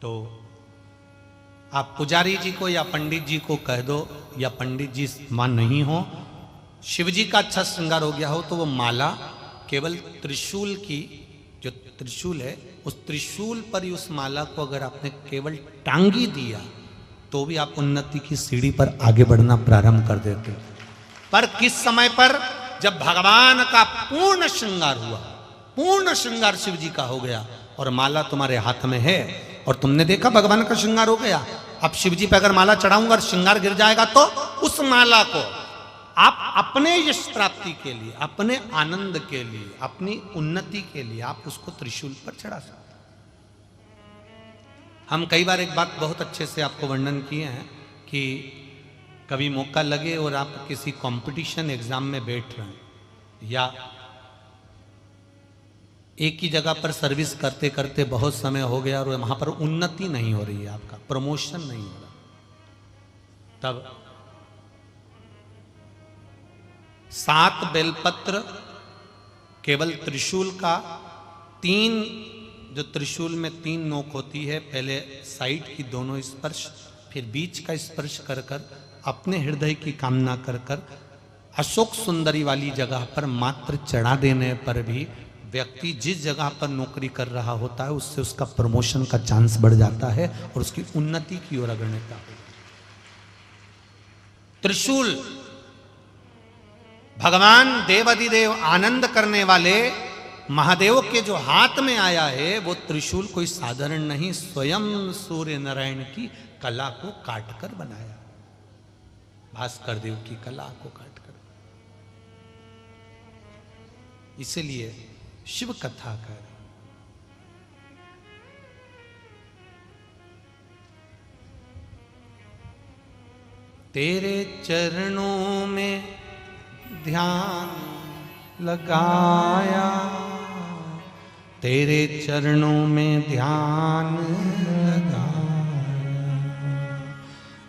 तो आप पुजारी जी को या पंडित जी को कह दो, या पंडित जी मान नहीं हो, शिव जी का अच्छा श्रृंगार हो गया हो, तो वो माला केवल त्रिशूल की, जो त्रिशूल है उस त्रिशूल पर ही उस माला को अगर आपने केवल टांगी दिया तो भी आप उन्नति की सीढ़ी पर आगे बढ़ना प्रारंभ कर देते हो। पर किस समय पर? जब भगवान का पूर्ण श्रृंगार हुआ, पूर्ण श्रृंगार शिव जी का हो गया और माला तुम्हारे हाथ में है, और तुमने देखा भगवान का श्रृंगार हो गया। अब शिव जी पे अगर माला चढ़ाऊंगा और श्रृंगार गिर जाएगा तो उस माला को आप अपने यश प्राप्ति के लिए, अपने आनंद के लिए, अपनी उन्नति के लिए आप उसको त्रिशूल पर चढ़ा सकते। हम कई बार एक बात बहुत अच्छे से आपको वर्णन किए हैं कि कभी मौका लगे और आप किसी कंपटीशन एग्जाम में बैठ रहे हैं, या एक ही जगह पर सर्विस करते करते बहुत समय हो गया और वहां पर उन्नति नहीं हो रही है, आपका प्रमोशन नहीं हो रहा, तब 7 बेलपत्र केवल त्रिशूल का, 3 जो त्रिशूल में 3 नोक होती है, पहले साइड की दोनों स्पर्श, फिर बीच का स्पर्श कर कर अपने हृदय की कामना कर कर अशोक सुंदरी वाली जगह पर मात्र चढ़ा देने पर भी व्यक्ति जिस जगह पर नौकरी कर रहा होता है उससे उसका प्रमोशन का चांस बढ़ जाता है और उसकी उन्नति की ओर अग्रसर होता है। त्रिशूल भगवान देवाधिदेव आनंद करने वाले महादेव के जो हाथ में आया है, वो त्रिशूल कोई साधारण नहीं, स्वयं सूर्य नारायण की कला को काटकर बनाया, भास्कर देव की कला को काटकर। इसलिए शिव कथा कर तेरे चरणों में ध्यान लगाया, तेरे चरणों में ध्यान लगाया,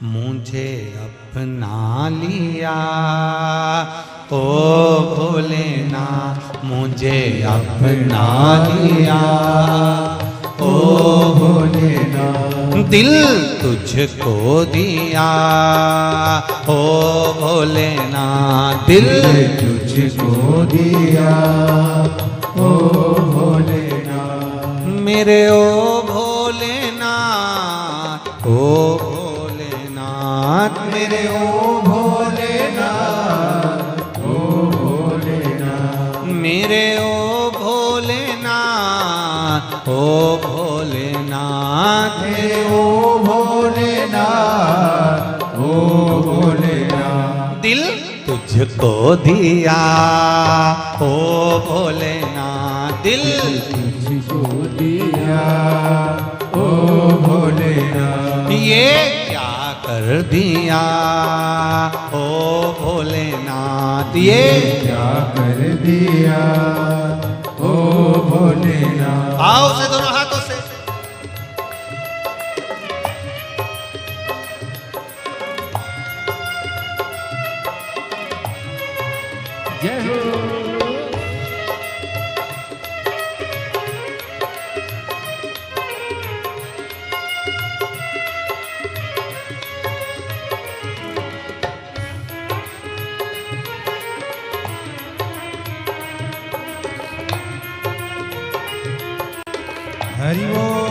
मुझे अपना लिया ओ भोलेनाथ, मुझे अपना लिया ओ भोलेनाथ, दिल तुझको दिया ओ भोलेनाथ, दिल तुझको दिया ओ भोलेनाथ, मेरे ओ भोलेनाथ, ओ भोलेनाथ, मेरे ओ भोलेनाथ, ओ भोलेनाथ, मेरे ओ भोलेनाथ, ओ भोलेनाथ, मेरे ओ भोलेनाथ, ओ भोलेनाथ, दिल तुझको दिया ओ भोलेनाथ, दिल तुझको दिया ओ भोलेनाथ। ये क्या कर दिया ओ भोलेनाथ, ये क्या कर दिया ओ भोलेनाथ। आओ से दोनों हाथों से। जय हो। हरि ओम।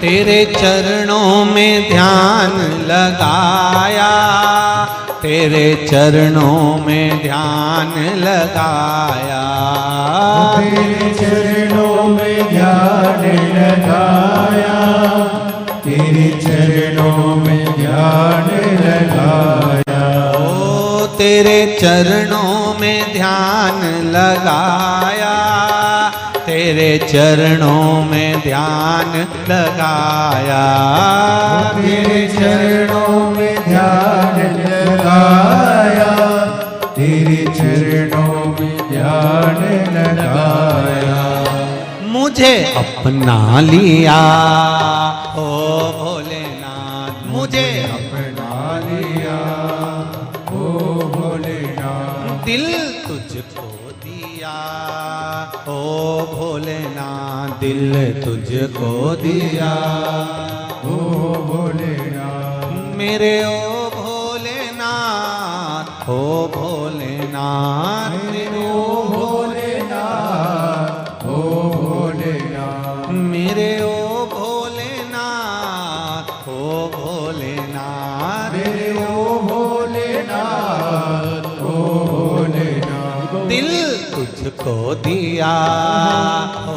तेरे चरणों में ध्यान लगाया, तेरे चरणों में ध्यान लगाया, तेरे चरणों में ध्यान लगाया, तेरे चरणों में ध्यान लगाया। ओ तेरे चरणों में ध्यान लगाया, तेरे चरणों में ध्यान लगाया, तेरे चरणों में ध्यान लगाया, तेरे चरणों में ध्यान लगाया। मुझे अपना लिया ओ भोलेनाथ, मुझे अपना लिया ओ भोलेनाथ। दिल तुझको दिया ओ भोलेनाथ, दिल तुझको दिया ओ भोलेनाथ। मेरे ओ भोलेनाथ, ओ भोलेनाथ, मेरे ओ भोलेनाथ, ओ भोलेनाथ। मेरे ओ भोलेनाथ, ओ भोलेनाथ, मेरे ओ भोलेनाथ, ओ भोलेनाथ। दिल तुझको दिया ओ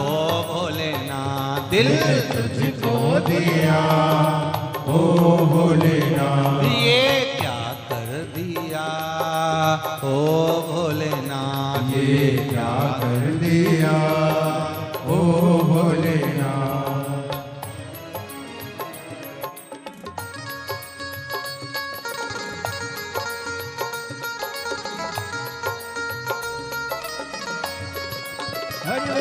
भोलेनाथ, दिल तुझको दिया ओ भोलेनाथ। ये क्या कर दिया ओ भोलेनाथ, ये क्या कर दिया ओ भोलेनाथ। हरि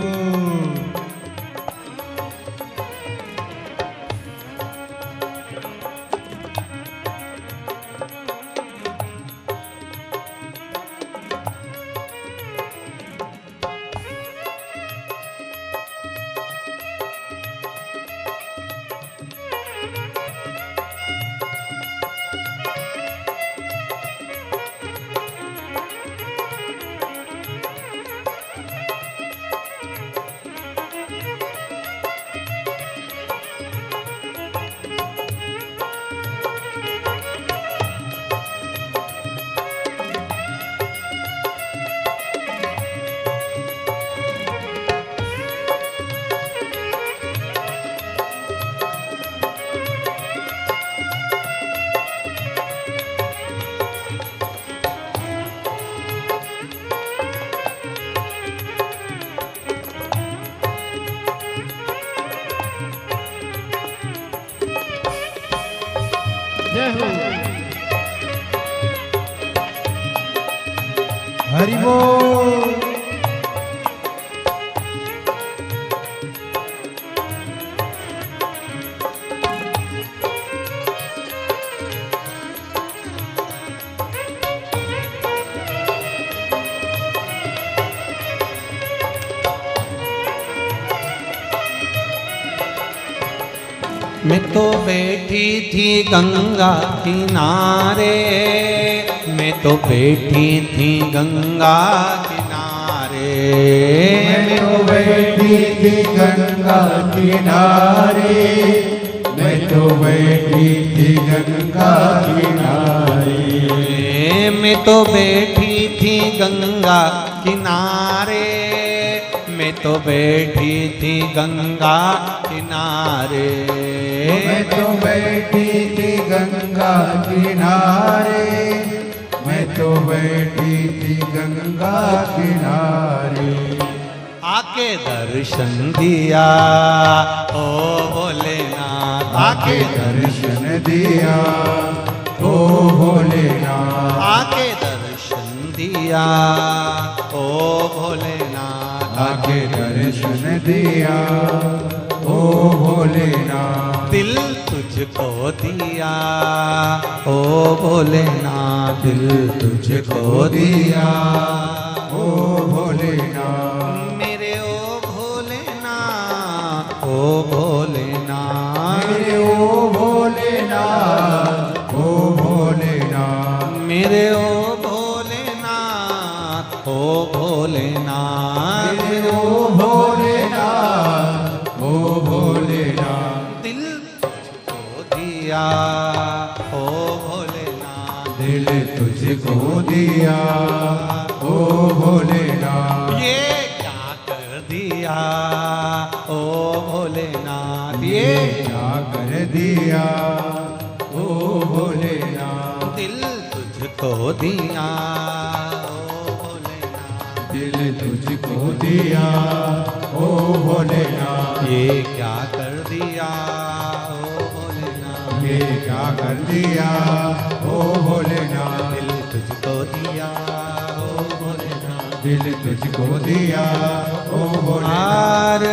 बोल। जय हो। हरि बोल। मैं तो बैठी थी गंगा किनारे, मैं तो बैठी थी गंगा किनारे, मैं तो बैठी थी गंगा किनारे, मैं तो बैठी थी गंगा किनारे, मैं तो बैठी थी गंगा किनारे, मैं तो बैठी थी गंगा किनारे, मैं तो बैठी थी गंगा किनारे, मैं तो बैठी थी गंगा किनारे। आके दर्शन दिया ओ भोलेनाथ, आके दर्शन दिया ओ भोलेनाथ, आके दर्शन दिया ओ भोलेनाथ, आके दर्शन दिया ओ भोलेनाथ। दिल तुझको दिया ओ भोलेनाथ, दिल तुझको दिया ओ भोलेनाथ, मेरे ओ भोलेनाथ, ओ भोलेनाथ, मेरे ओ भोलेनाथ, ओ भोलेनाथ, मेरे ओ भोलेनाथ, ओ भोलेनाथ, मेरे ओ भोलेनाथ, ओ भोलेनाथ। दिल तुझको दिया ओ भोलेनाथ, दिल तुझको दिया ओ भोलेनाथ, ये क्या कर दिया ओ भोलेनाथ, ये क्या कर दिया ओ भोलेनाथ। दिल तुझको दिया ओ भोलेनाथ, दिल तुझको दिया ओ भोलेनाथ, ये क्या कर दिया ओ भोलेनाथ, ये क्या कर दिया ओ भोलेनाथ। दिल तुझको दिया ओ भोलेनाथ, दिल तुझको दिया ओ भोलेनाथ। हार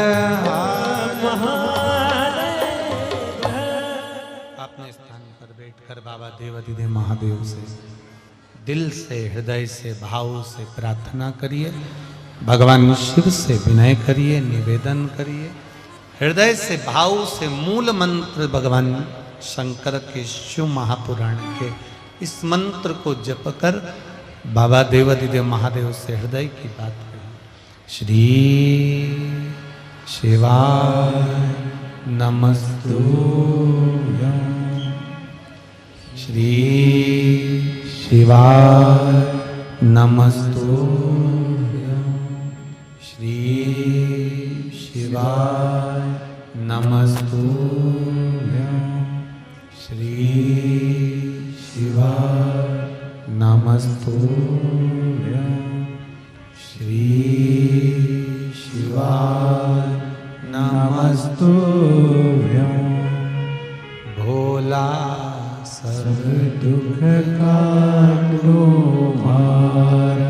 अपने स्थान पर बैठकर बाबा देवाधिदेव महादेव से दिल से, हृदय से, भाव से प्रार्थना करिए। भगवान शिव से विनय करिए, निवेदन करिए। हृदय से, भाव से मूल मंत्र भगवान शंकर के शिव महापुराण के इस मंत्र को जप कर बाबा देवाधिदेव महादेव से हृदय की बात करिए। श्री शिवाय नमस्तुभ्यं, श्री शिवाय नमस्तुभ्यं, श्री शिवाय नमस्तुभ्यं, श्री शिवाय नमस्तुभ्यं, श्री शिवाय नमस्तुभ्यं। भोला सब दुख का लो भार